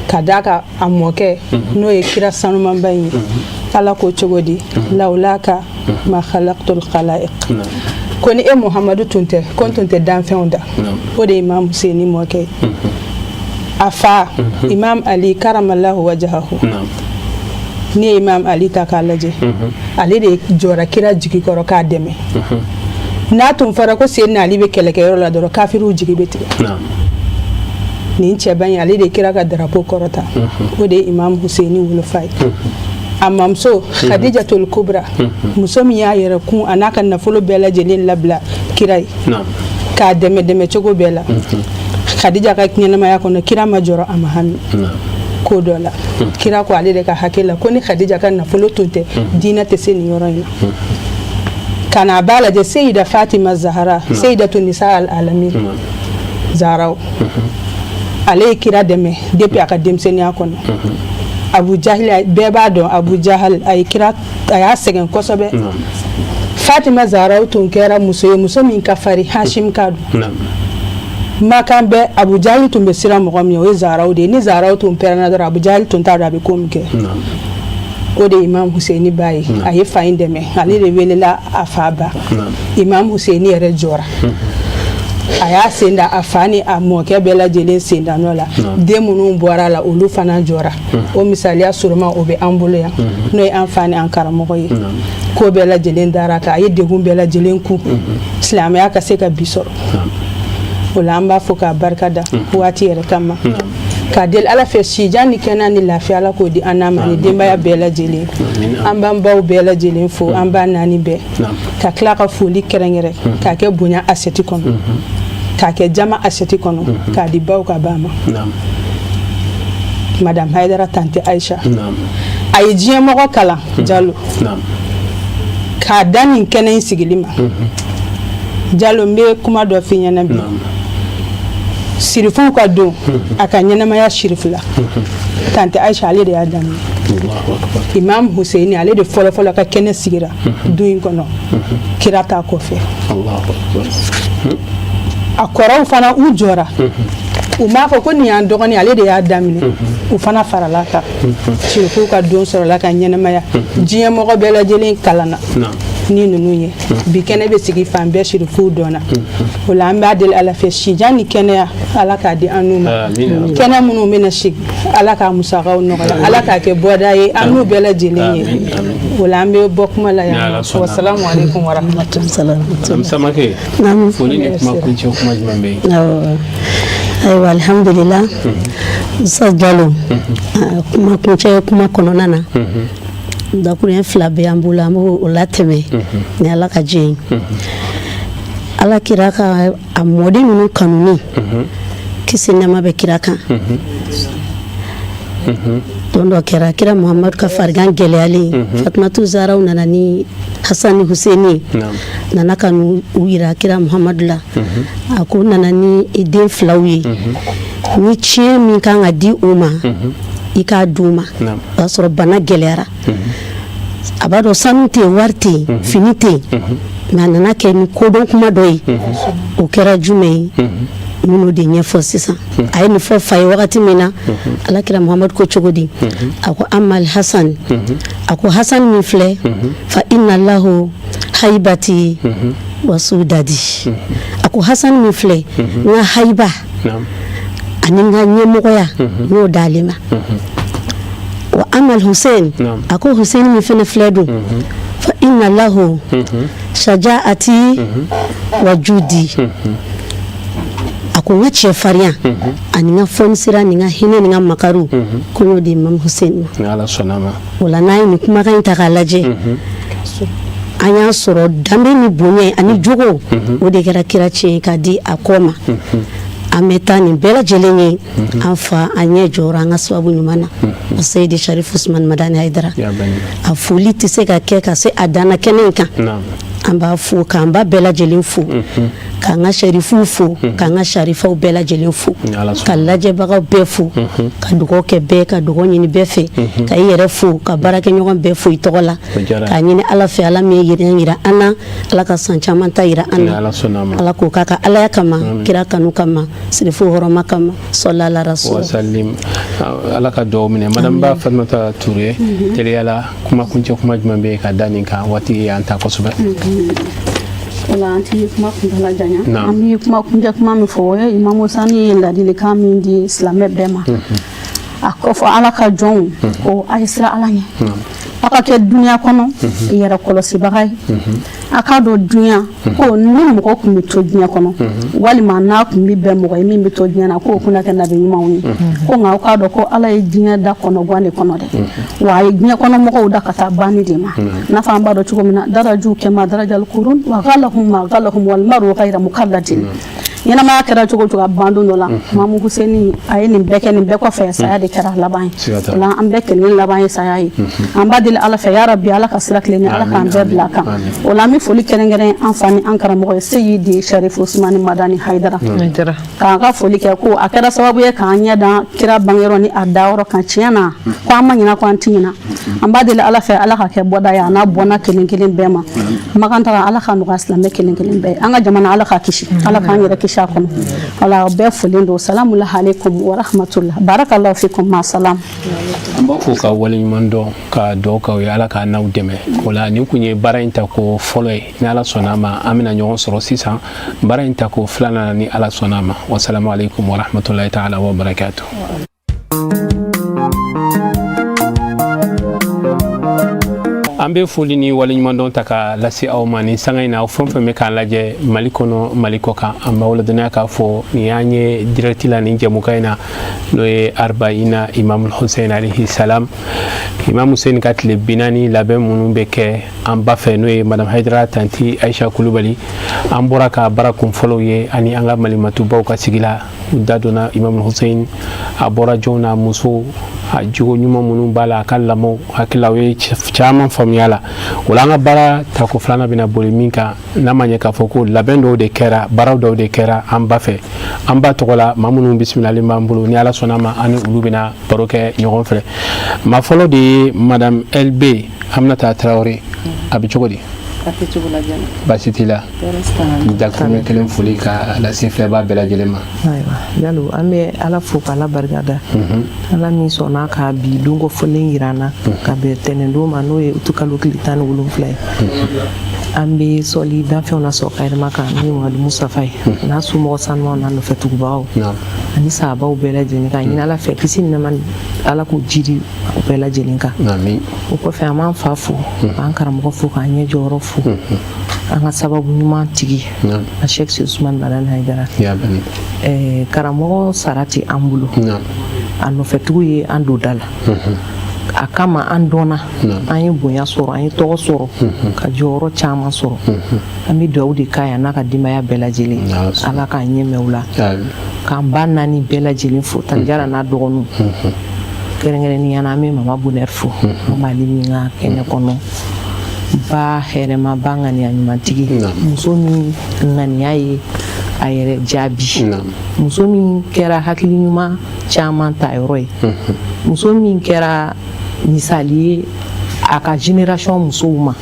ka d'a kan a mɔkɛ n'o ye kira sanumanba in ye Ala ko cogo di lawlaka ma khalaqtul khalaiq ko ni e Muhammadu tun tɛ ko n tun tɛ danfɛnw da o de ye Imam Husaini mɔkɛ a fa Imam Ali karamallahu wajahahu ni ye Imam Ali ta k'a lajɛ ale de jɔra kira jigi kɔrɔ k'a dɛmɛ n'a tun fɔra ko Seydina Ali bɛ kɛlɛkɛyɔrɔ la dɔrɔn kafiriw jigi bɛ tigɛ nin cɛba in ale de kira ka drapeau kɔrɔta o de ye Imam Husaini wolofa ye a mamuso Khadijatul Kubra muso min y'a yɛrɛ kun a n'a ka nafolo bɛɛ lajɛlen labila kira ye k'a dɛmɛ cogo bɛɛ la Khadija ka ɲɛnamaya kɔnɔ kira ma jɔrɔ a ma hami ko dɔ la kira ko ale de ka hakɛ la ko ni Khadija ka nafolo tun tɛ diinɛ tɛ se nin yɔrɔ in na kana b'a lajɛ Seyida Fatima Zahara Seyidatu Nisa al-Alamin Zahraw ale ye kira dɛmɛ depuis a ka denmisɛnniya kɔnɔ Abu Jahil bɛɛ b'a dɔn Abu Jahal a y'a sɛgɛn kosɛbɛ Fatima Zahraw tun kɛra muso ye muso min ka farin Hashim ka don makan bɛɛ Abu Jahil tun bɛ siran mɔgɔ min ye o ye Zahraw de ye ni Zahraw tun pɛrɛnna dɔrɔn Abu Jahil tun t'a dɔn a bɛ ko min kɛ o de ye Imam Husaini ba ye a ye fa in dɛmɛ ale de welela a fa ba Imam Husaini yɛrɛ jɔra a y'a senda a fa ni a mɔkɛ bɛɛ lajɛlen senda nɔ la den minnu bɔra la olu fana jɔra o misaliya suruma o bɛ an bolo yan n'o ye an fa ni an karamɔgɔ ye ko bɛɛ lajɛlen dara kan a ye degun bɛɛ lajɛlen kun silamɛya ka se ka bi sɔrɔ o la an b'a fɔ k'a barika da waati yɛrɛ kama k'a deli Ala fɛ sijan ni kɛnɛya ni lafiya Ala k'o di an n'a ma ni denbaya bɛɛ lajɛlen an b'an baw bɛɛ lajɛlen fo an b'a naani bɛɛ ka tila ka foli kɛrɛnkɛrɛn k'a kɛ bonya asɛti kɔnɔ k'a kɛ jama asɛti kɔnɔ k'a di baw ka ba ma Madame Haidara tante Aisha a ye diɲɛmɔgɔ kalan Jalo k'a da nin kɛnɛ in sigili ma Jalo n bɛ kuma dɔ f'i ɲɛna bi sirifuw ka don a ka ɲɛnamaya sirifu la tante Aisha ale de y'a daminɛ Imam Husaini ale de fɔlɔ ka kɛnɛ sigira du in kɔnɔ kira t'a kɔfɛ a kɔrɔw fana u jɔra u m'a fɔ ko nin y'an dɔgɔnin ale de y'a daminɛ u fana farala kan sirifuw ka don sɔrɔla ka ɲɛnamaya diɲɛmɔgɔ bɛɛ lajɛlen kalanna ni ninnu ye bi kɛnɛ bɛ sigi fan bɛɛ sirifuw dɔnna o la an b'a deli ala fɛ sijan ni kɛnɛya ala k'a di an n'u ma kɛnɛ minnu bɛna sigi ala k'a musakaw nɔgɔya ala k'a kɛ bɔda ye an n'u bɛɛ lajɛlen ye o la an bɛ bɔ kuma la yan wasalamu alaikum warahmatullahi Samake foli ni kuma kuncɛ kuma jumɛn bɛ yen ayiwa alhamdulillah Musa Jalo kuma kuncɛ kuma kɔnɔna na dakuruɲɛ 2 bɛ an bolo an b'o latɛmɛ ni ala ka jɛ ye ala kira ka a mɔden ninnu kanuni kisi nɛɛma bɛ kira kan don dɔ kɛra kira Muhamadu ka farigan gɛlɛyalen Fatumatu Zaraw nana ni Hasan ni Huseini nana ka n'u yira kira Muhamadu la a ko nana ni den 2 ye ni tiɲɛ min kan ka di u ma i k'a di u ma o y'a sɔrɔ bana gɛlɛyara a b'a dɔn sanu tɛ yen wari tɛ yen fini tɛ yen mais a nana kɛ ni kodɔn kuma dɔ ye o kɛra jumɛn ye minnu de ɲɛfɔ sisan a ye nin fɔ fa ye wagati min na alakira Muhamadu ko cogo di a ko amal Hasan a ko Hasan min filɛ fa inna lahu haibati wa sudadi a ko Hasan min filɛ n ka haiba ani n ka ɲɛmɔgɔya n'o d'ale ma wa amal Husein a ko Husein min fɛnɛ filɛ dun fa inna lahu shajaati wa judi a ko n ka cɛfarinya ani n ka fɔnisira ni n ka hinɛ ni n ka makaru ko n'o de Imam Husein ma o la n'a ye nin kumakan in ta k'a lajɛ an y'a sɔrɔ danbe ni bonya ani jogo o de kɛra kira tiɲɛ k'a di a kɔ ma an bɛ taa nin bɛɛ lajɛlen ye an fa an ɲɛ jɔra an ka sababu ɲuman na Seydi Sharif Usman Madani Haidara a foli tɛ se ka kɛ ka se a danna kɛnɛ in kan an b'a fo k'an ba bɛɛ lajɛlen fo k'an ka sharifuw fo k'an ka sharifaw bɛɛ lajɛlen fo ka lajɛbagaw bɛɛ fo ka dugawu kɛ bɛɛ ka dugawu ɲini bɛɛ fɛ ka i yɛrɛ fo ka baarakɛɲɔgɔn bɛɛ fo i tɔgɔ la k'a ɲini ala fɛ ala min ye yira an na ala ka san caman ta yira an na ala k'o k'a ka alaya kama kira kanu kama sirifu hɔrɔma kama sɔlala rasul ala ka dugawu minɛ madame ba Fatumata Ture teliyala kuma kuncɛ kuma jumɛn bɛ ka da nin kan waati y'an ta kosɛbɛ wala an ti kuma kuntala janya an bɛ kuma kuncɛ kuma min fɔ o ye Imam Sani ye ladilikan min di silamɛ bɛɛ ma a ko fɔ ala ka jɔnw ko a ye sira ala ɲɛ a ka kɛ dunya kɔnɔ yɛrɛ kɔlɔsibaga ye a k'a dɔn dunya ko ni mɔgɔ tun bɛ to diɲɛ kɔnɔ walima n'a tun bɛ bɛn mɔgɔ ye min bɛ to diɲɛ na k'o kunna kɛ nabi ɲumanw ye ko nka aw k'a dɔn ko ala ye diɲɛ da kɔnɔguwan de kɔnɔ dɛ wa a ye diɲɛ kɔnɔ mɔgɔw da ka taa banni de ma n'a fɔ an b'a dɔn cogo min na darajuw kɛma darajal kurun wa ghalahum ma ghalahum wal maru ghayra mukalladin ɲɛnamaya kɛra cogo cogo a ban don dɔ la Mamu Huseini a ye nin bɛɛ kɛ nin bɛɛ kɔfɛ saya de kɛra laban ye o la an bɛɛ kelen laban ye saya ye an b'a deli ala fɛ ya rabi ala ka sira tilenni ala k'an bɛɛ bila kan o la an bɛ foli kɛrɛnkɛrɛn an fa ni an karamɔgɔ ye Seydi Sharif Usman Madani Haidara k'an ka foli kɛ ko a kɛra sababu ye k'an ɲɛ dan kira bangeyɔrɔ ni a dayɔrɔ kan tiɲɛ na ko an ma ɲinɛ ko an tɛ ɲinɛ an b'a deli ala fɛ ala ka kɛ bɔda ye a n'a bɔnna kelen kelen bɛɛ ma makantaga ala ka nɔgɔya silamɛ kelen kelen bɛɛ an ka jamana ala ka kisi ala k'an yɛrɛ kisi a kɔnɔ wala bɛɛ folen don salamu alaikum wa rahmatullah barakallahu fikum ma salam an b'a fɔ ka waleɲuman dɔn ka dugawu k'aw ye ala ka n'aw dɛmɛ o la nin kun ye baara in ta ko fɔlɔ ye ni ala sɔnna a ma an bɛna ɲɔgɔn sɔrɔ sisan baara in ta ko filanan ni ala sɔnna a ma wasalamu alaikum wa rahmatullahi ta'ala wa barakatuh. an bɛ foli ni waleɲumandɔn ta ka lase aw ma ni sanga in na aw fɛn fɛn bɛ k'an lajɛ mali kɔnɔ mali kɔ kan an b'aw ladɔnniya k'a fɔ nin y'an ye direct la nin jɛmukan in na n'o ye arbaina Imam Husein alayhi salam Imam Husein ka tile 40 labɛn minnu bɛ kɛ an ba fɛ n'o ye madame Haidara tanti Aisha Kulubali an bɔra ka baara kunfɔlɔw ye ani an ka malimatubaw ka sigi la u da donna Imam Husein a bɔra jɔnw na muso a jogo ɲuman minnu b'a la a ka lamɔ hakililaw ye caman faamuya la o la an ka baara tako filanan bɛna boli min kan n'a ma ɲɛ k'a fɔ ko labɛn dɔw de kɛra baaraw dɔw de kɛra an ba fɛ an ba tɔgɔ la maa minnu bisimilalen b'an bolo ni ala sɔnna ma an ni olu bɛna baro kɛ ɲɔgɔn fɛ maa fɔlɔ de ye madame LB Aminata Traoré a bɛ cogo di baasi t'i la dakuruɲɛ kelen foli ka lase filɛbaa bɛɛ lajɛlen ma. ayiwa Jalo an bɛ ala fo k'ala barikada ala min sɔnna ka bi don kɔfɔlen yira an na ka bɛn tɛnɛndon ma n'o ye utu kalo tile 17 ye an bɛ sɔli danfɛnw na sɔrɔ kayɛrɛma kan ni Mamadu Mustafa ye n'a somɔgɔ sanumanw n'a nɔfɛ tugubagaw ani sahabaw bɛɛ lajɛlen kan ɲini Ala fɛ kisi ni nɛɛma Ala k'o jiri u bɛɛ lajɛlen kan o kɔfɛ an b'an fa fo k'an karamɔgɔ fo k'an ɲɛ jɔyɔrɔ fo an ka sababu ɲuman tigi a Sheikh Usman Madani Haidara karamɔgɔ sara tɛ an bolo a nɔfɛtigiw ye an don da la a kama an dɔnna an ye bonya sɔrɔ an ye tɔgɔ sɔrɔ ka jɔyɔrɔ caman sɔrɔ an bɛ dugawu de k'a ye n'a ka denbaya bɛɛ lajɛlen Ala k'an ɲɛ mɛn u la k'an ba naani bɛɛ lajɛlen fo Tanjara n'a dɔgɔninw kɛrɛnkɛrɛnnenya la an bɛ Mama Bonheur fo an b'ale min ka kɛnɛ kɔnɔ ba hɛrɛma ba ŋaniya ɲumantigi muso min ŋaniya ye a yɛrɛ jaabi muso min kɛra hakili ɲuman caman ta yɔrɔ ye muso min kɛra misali ye a ka génération musow ma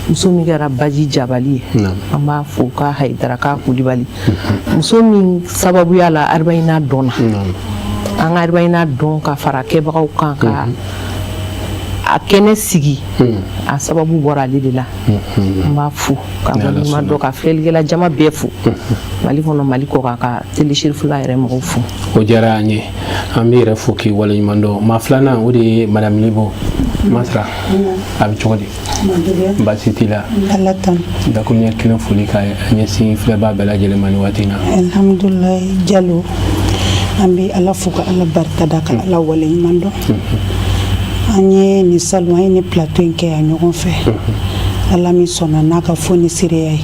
muso min kɛra Baji Jabali ye an b'a fo k'a Haidara k'a Kulibali muso min sababuya la Arbaïna dɔnna an ka Arbaïna dɔn ka fara kɛbagaw kan ka a kɛnɛ sigi a sababu bɔra ale de la an b'a fo ka waleɲuman dɔn ka filɛlikɛla jama bɛɛ fo Mali kɔnɔ Mali kɔ ka téléchérifula yɛrɛ mɔgɔw fo o diyara an ye an bɛ yɛrɛ fo k'i waleɲuman dɔn maa filanan o de ye Madame Libo Masra a bɛ cogo di baasi t'i la dakuruɲɛ kelen foli ka ɲɛsin filɛbaa bɛɛ lajɛlen ma ni waati in na alhamdulilayi Jalo an bɛ Ala fo ka Ala barikada ka Ala waleɲuman dɔn an ye ni salon an ye ni plateau in kɛ a ɲɔgɔn fɛ Ala min sɔnna n'a ka fo ni seereya ye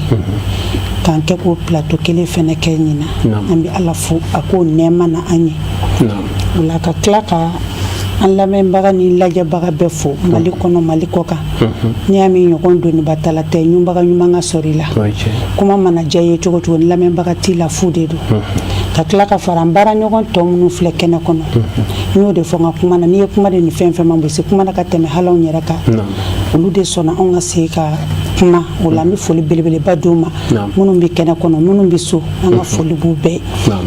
k'an kɛ k'o plateau kelen fɛnɛ kɛ ɲina an bɛ Ala fo a k'o nɛɛma na an ye o la ka tila ka an lamɛnbaga ni lajɛbaga bɛɛ fo Mali kɔnɔ Mali kɔ kan n'i y'a min ɲɔgɔn doniba ta la tɛ ɲumanbaga ɲuman ka sɔrɔ i la kuma mana diya i ye cogo cogo ni lamɛnbaga t'i la fu de don ka tila ka fara an baara ɲɔgɔn tɔ minnu filɛ kɛnɛ kɔnɔ n y'o de fɔ n ka kuma na n'i ye kuma de ni fɛn fɛn ma bɛ se kuma na ka tɛmɛ hali anw yɛrɛ kan olu de sɔnna anw ka se ka kuma o la an bɛ foli belebeleba d'u ma minnu bɛ kɛnɛ kɔnɔ minnu bɛ so an ka foli b'u bɛɛ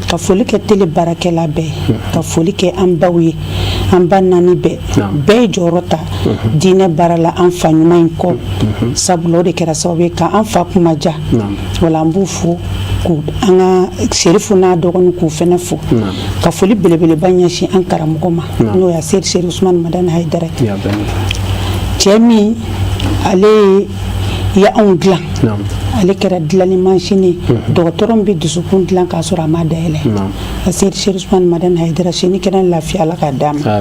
ka foli kɛ tele baarakɛla bɛɛ ka foli kɛ an baw ye an ba naani bɛɛ bɛɛ ye jɔyɔrɔ ta diinɛ baara la an fa ɲuman in kɔ sabula o de kɛra sababu ye k'an fa kuma ja wala an b'u fo k'u an ka serifu n'a dɔgɔnin k'u fɛnɛ fo ka foli belebeleba ɲɛsin an karamɔgɔ ma n'o y'a Seydi Usman Madani Haidara cɛ min ale ye anw dilan ale kɛra dilanni mansin ye dɔgɔtɔrɔ bɛ dusukun dilan k'a sɔrɔ a ma dayɛlɛ a Seydi Usman Madani Haidara sini kɛnɛ lafiya Ala k'a d'a ma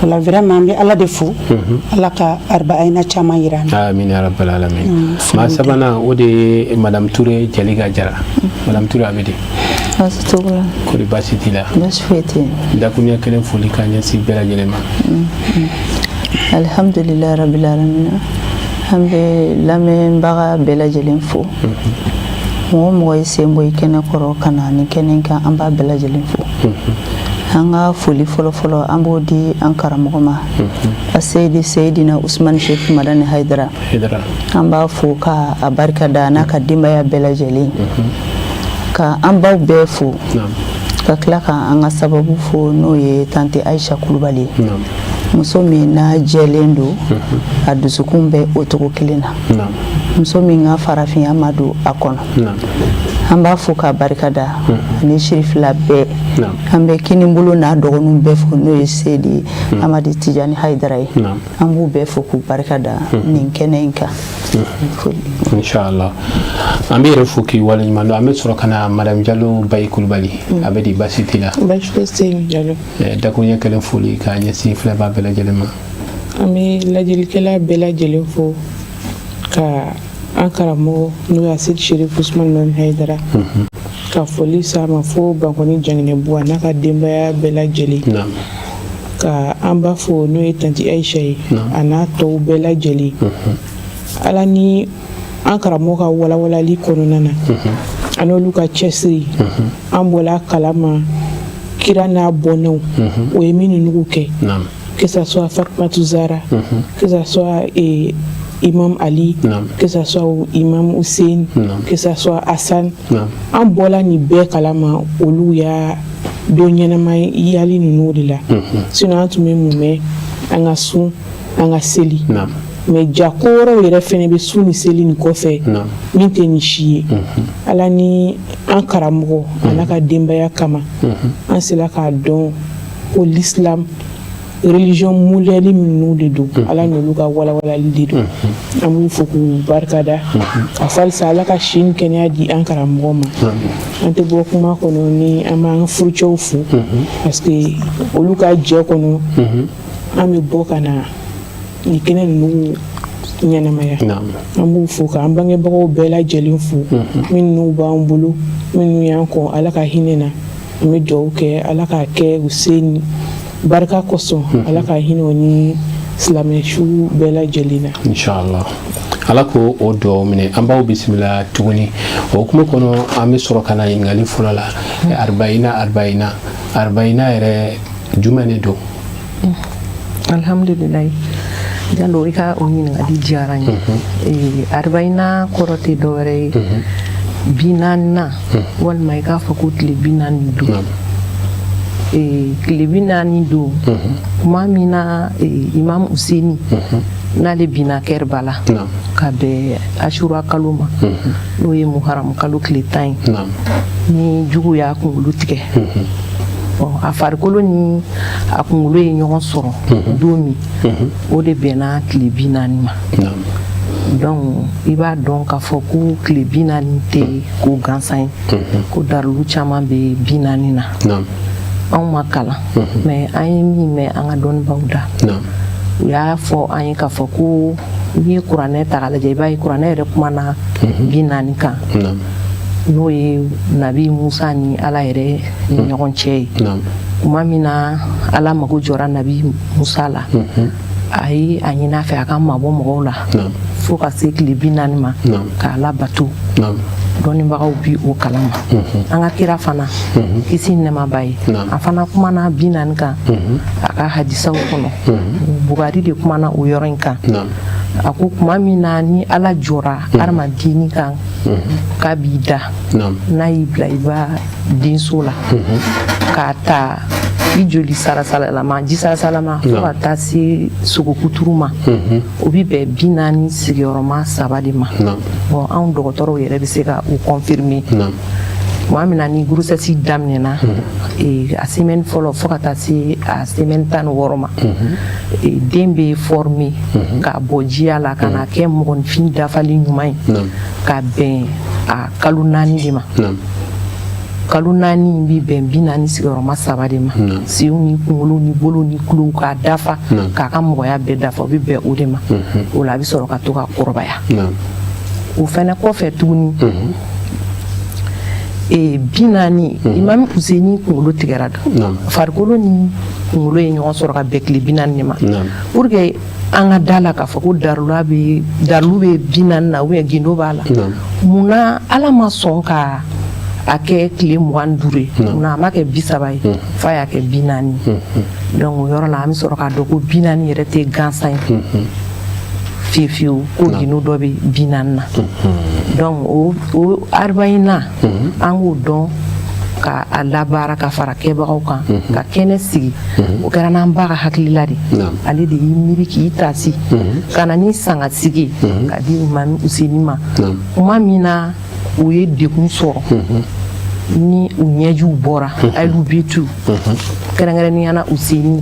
o la vraiment an bɛ Ala de fo Ala ka arba'ina caman yira an na amin ya rabbal alamin maa sabanan o de ye Madame Touré Jaliga Jara Madame Touré a bɛ di kɔri baasi t'i la dakuruɲɛ kelen foli k'a ɲɛsin bɛɛ lajɛlen ma alhamdulilahi rabbil alamin an bɛ lamɛnbaga bɛɛ lajɛlen fo mɔgɔ mɔgɔ ye sen bɔ i kɛnɛ kɔrɔ ka na ni kɛnɛ in kan an b'a bɛɛ lajɛlen fo an ka foli fɔlɔfɔlɔ an b'o di an karamɔgɔ ma a Seydina Usman Sheikh Madani Haidara an b'a fo ka a barikada n'a ka denbaya bɛɛ lajɛlen ka an baw bɛɛ fo ka tila ka an ka sababu fo n'o ye tante Aisha Kulubali muso min n'a jɛlen don a dusukun bɛ o cogo kelen na muso min ka farafinya ma don a kɔnɔ an b'a fo ka barikada ani sirifila bɛɛ an bɛ kinibolo n'a dɔgɔninw bɛɛ fo n'o ye Seydi Amadi Tijani Haidara ye an b'u bɛɛ fo k'u barikada nin kɛnɛ in kan inshallah an bɛ yɛrɛ fo k'i waleɲuman dɔn an bɛ sɔrɔ ka na Madame Jalo Bayi Kulubali a bɛ di baasi t'i la dakuruɲɛ kelen foli k'a ɲɛsin filɛbaa bɛɛ lajɛlen ma an bɛ lajɛlikɛla bɛɛ lajɛlen fo ka an karamɔgɔ n'o y'a Seydi Usman Madani Haidara ka foli s'a ma fo Bankɔni Janginɛbuwa n'a ka denbaya bɛɛ lajɛlen ka an b'a fo n'o ye tante Aisha ye a n'a tɔw bɛɛ lajɛlen Ala ni an karamɔgɔ ka walawalali kɔnɔna na an n'olu ka cɛsiri an bɔla kalama kira n'a bɔnnaw o ye minnu nugu kɛ que ça soit Fatimatu Zahra que ça soit Imam Ali que ça soit Imam Hussein que ça soit Hassan an bɔla ni bɛɛ kalama olu y'a don ɲɛnama yali ninnu de la sinon an tun bɛ mun mɛn an ka sun an ka seli mais jakoro yɛrɛ fɛnɛ bɛ su ni seli nin kɔfɛ min tɛ ni si ye ala ni an karamɔgɔ ala ka denbaya kama an sera k'a dɔn ko l'islam religion modèle minnu de don ala n'olu ka walawalali de don an b'u fo k'u barikada ka falisa ala ka si ni kɛnɛya di an karamɔgɔ ma an tɛ bɔ kuma kɔnɔ ni an b'an furucɛw fo parce que olu ka jɛ kɔnɔ an bɛ bɔ ka na ni kɛnɛ ninnu ɲɛnamaya an b'u fo k'an bangebagaw bɛɛ lajɛlen fo minnu b'an bolo minnu y'an kɔ ala ka hinɛ na an bɛ dugawu kɛ ala k'a kɛ u se ni barika kosɔn ala ka hinɛ o ni silamɛsu bɛɛ lajɛlen na inshallah ala ko o dugawu minɛ an b'aw bisimila tuguni o kuma kɔnɔ an bɛ sɔrɔ ka na ɲininkali fɔlɔ la arba'ina yɛrɛ jumɛn de don alhamdulillah jando i ka o ɲininkali diyara n ye arba'ina kɔrɔ tɛ dɔwɛrɛ ye 40 walima i k'a fɔ ko tile 40 don tile 40 don kuma min na imam Useni n'ale binna Kɛrbala ka bɛn Ashura kalo ma n'o ye Muharam kalo tile 10 ni jugu y'a kunkolo tigɛ a farikolo ni a kunkolo ye ɲɔgɔn sɔrɔ don min o de bɛnna tile 40 ma donc i b'a dɔn k'a fɔ ko tile 40 tɛ ko gansan ye ko dalilu caman bɛ 40 na anw ma kalan mais an ye min mɛn an ka dɔnnibaw da u y'a fɔ an ye k'a fɔ ko n'i ye kuranɛ ta k'a lajɛ i b'a ye kuranɛ yɛrɛ kumana 40 kan n'o ye nabi Musa ni ala yɛrɛ ni ɲɔgɔn cɛ ye kuma min na ala mago jɔra nabi Musa la a ye a ɲin'a fɛ a ka mabɔ mɔgɔw la fo ka se tile 40 ma k'a labato dɔnnibagaw bi o kalama an ka kira fana kisi nɛmaba ye a fana kumana 40 kan a ka hadisaw kɔnɔ Bugari de kumana o yɔrɔ in kan a ko kuma min na ni ala jɔra adamadenni kan k'a b'i da n'a y'i bila i b'a denso la k'a ta i joli sarasalama ji sarasalama fo ka taa se sogokuturu ma o bi bɛn 40 sigiyɔrɔma 3 de ma bon anw dɔgɔtɔrɔw yɛrɛ bɛ se ka o confirmer tuma min na ni grossesse daminɛna a semaine fɔlɔ fo ka taa se a semaine 16 ma den bɛ former k'a bɔ jiya la ka na kɛ mɔgɔninfin dafali ɲuman ye ka bɛn a kalo 4 de ma kalo 4 bi bɛn 40 sigiyɔrɔma 3 de ma senw ni kunkolo ni bolo ni tulo k'a dafa k'a ka mɔgɔya bɛɛ dafa o bi bɛn o de ma o la a bɛ sɔrɔ ka to ka kɔrɔbaya o fɛnɛ kɔfɛ tuguni 40 imam Useni kunkolo tigɛra farikolo ni kunkolo ye ɲɔgɔn sɔrɔ ka bɛn tile 40 de ma pour que an ka da la k'a fɔ ko dalilu bɛ 40 na ou bien gindo b'a la munna ala ma sɔn ka a kɛ tile 25 ye munna a ma kɛ 30 ye f'a y'a kɛ 40 donc o yɔrɔ la an bɛ sɔrɔ k'a dɔn ko 40 yɛrɛ tɛ gansan ye fiyewu ko gindo dɔ bɛ 40 na donc o arba'ina an k'o dɔn ka a labaara ka fara kɛbagaw kan ka kɛnɛ sigi o kɛra n'an ba ka hakilila de ale de y'i miiri k'i taasi ka na ni sangasigi ka di imam Useni ma kuma min na u ye degun sɔrɔ ni u ɲɛjiw bɔra ayilu bitu kɛrɛnkɛrɛnnenya na Useni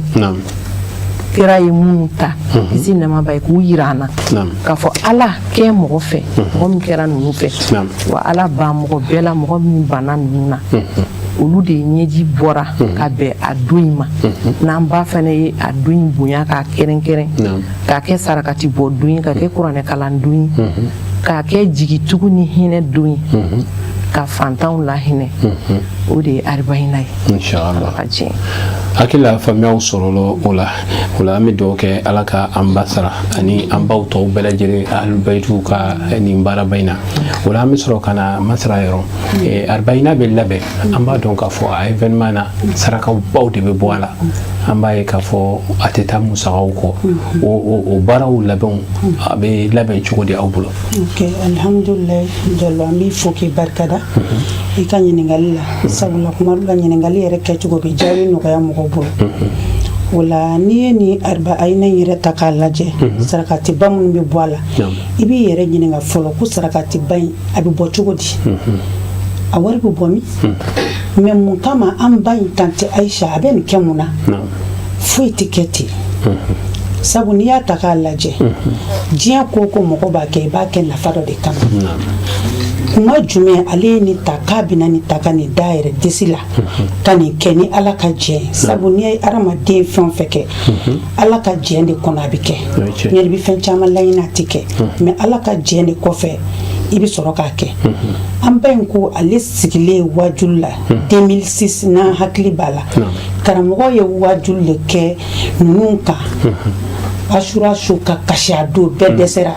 kira ye minnu ta kisi nɛmaba ye k'u yira an na k'a fɔ ala kɛ mɔgɔ fɛ mɔgɔ min kɛra ninnu fɛ wa ala ban mɔgɔ bɛɛ la mɔgɔ min banna ninnu na olu de ɲɛji bɔra ka bɛn a don in ma n'an ba fana ye a don in bonya k'a kɛrɛnkɛrɛn k'a kɛ sarakati bɔ don ye ka kɛ kuranɛ kalan don ye k'a kɛ jigitugu ni hinɛ don ye ka fantanw la hinɛ o de ye arba'ina ye inshallah hakila faamuyaw sɔrɔla o la an bɛ dugawu kɛ ala ka an ba sara ani an baw tɔw bɛɛ lajɛlen ahlulbayitiw ka nin baaraba in na o la an bɛ sɔrɔ ka na masara yɔrɔ arba'ina bɛ labɛn an b'a dɔn k'a fɔ a événement na sarakaw baw de bɛ bɔ a la an b'a ye k'a fɔ a tɛ taa musakaw kɔ o baaraw labɛnw a bɛ labɛn cogo di aw bolo ok alhamdulillah Jallo an b'i fo k'i barikada i ka ɲininkali la sabula kuma dɔ la ɲininkali yɛrɛ kɛcogo bɛ jaabi nɔgɔya mɔgɔw bolo wala ni ni arba ayna yira takalaje sarakati ba mun be boala ibi yere nyinga folo ku sarakati bay abi bo chugodi a wari bu bomi mais mun kama an bay tante Aisha aben kemuna fu etiketi sabu ni ya takalaje jiya koko moko ba ke na fado de kam kuma jume ale ni takabina ni takani daire desila kani keni ala ka je sabu ni arama de fen feke ala ka je ndi kono abike ni bi fen chama layina tike me ala ka je ndi kofe ibi soroka ke amben ko ale sigile wajulla 2006 na hakli bala karamogo ye wajulle ke nunka ashura shuka kashado bedesera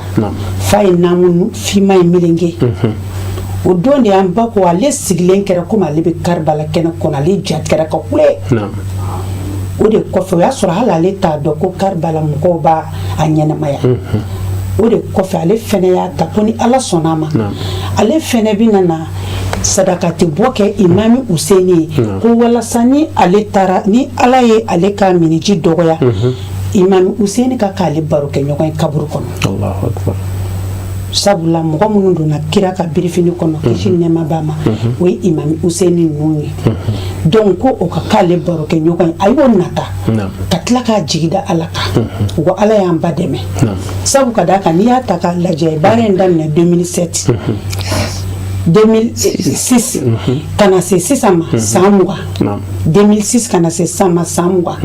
fay namu fima milinge o don de an ba ko ale sigilen kɛra comme ale be Karbala kɛnɛ kɔnɔ ale jat kɛra ka kule o de kɔfɛ o y'a sɔrɔ hali ale t'a dɔn ko Karbala mɔgɔw b'a a ɲɛnamaya o de kɔfɛ ale fɛnɛ y'a ta ko ni Ala sɔnn'a ma ale fɛnɛ bi nana sadakati bɔ kɛ Imami Useni ko walasa ni ale taara ni Ala ye ale ka miniji dɔgɔya Imami Useni ka k'ale baro kɛ ɲɔgɔn ye kaburu kɔnɔ Allahu Akbar sabula mɔgɔ minnu donna kira ka birifini kɔnɔ kisi nɛma ba ma o ye Imami Useni ninnu ye donc ko o ka k'ale baro kɛ ɲɔgɔn ye a y'o nata ka tila k'a jigida Ala kan u ko Ala y'an ba dɛmɛ sabu ka d'a kan n'i y'a ta k'a lajɛ baara in daminɛ 2007 2006 kana se sisan ma san 20 2006 kana se sisan ma san 20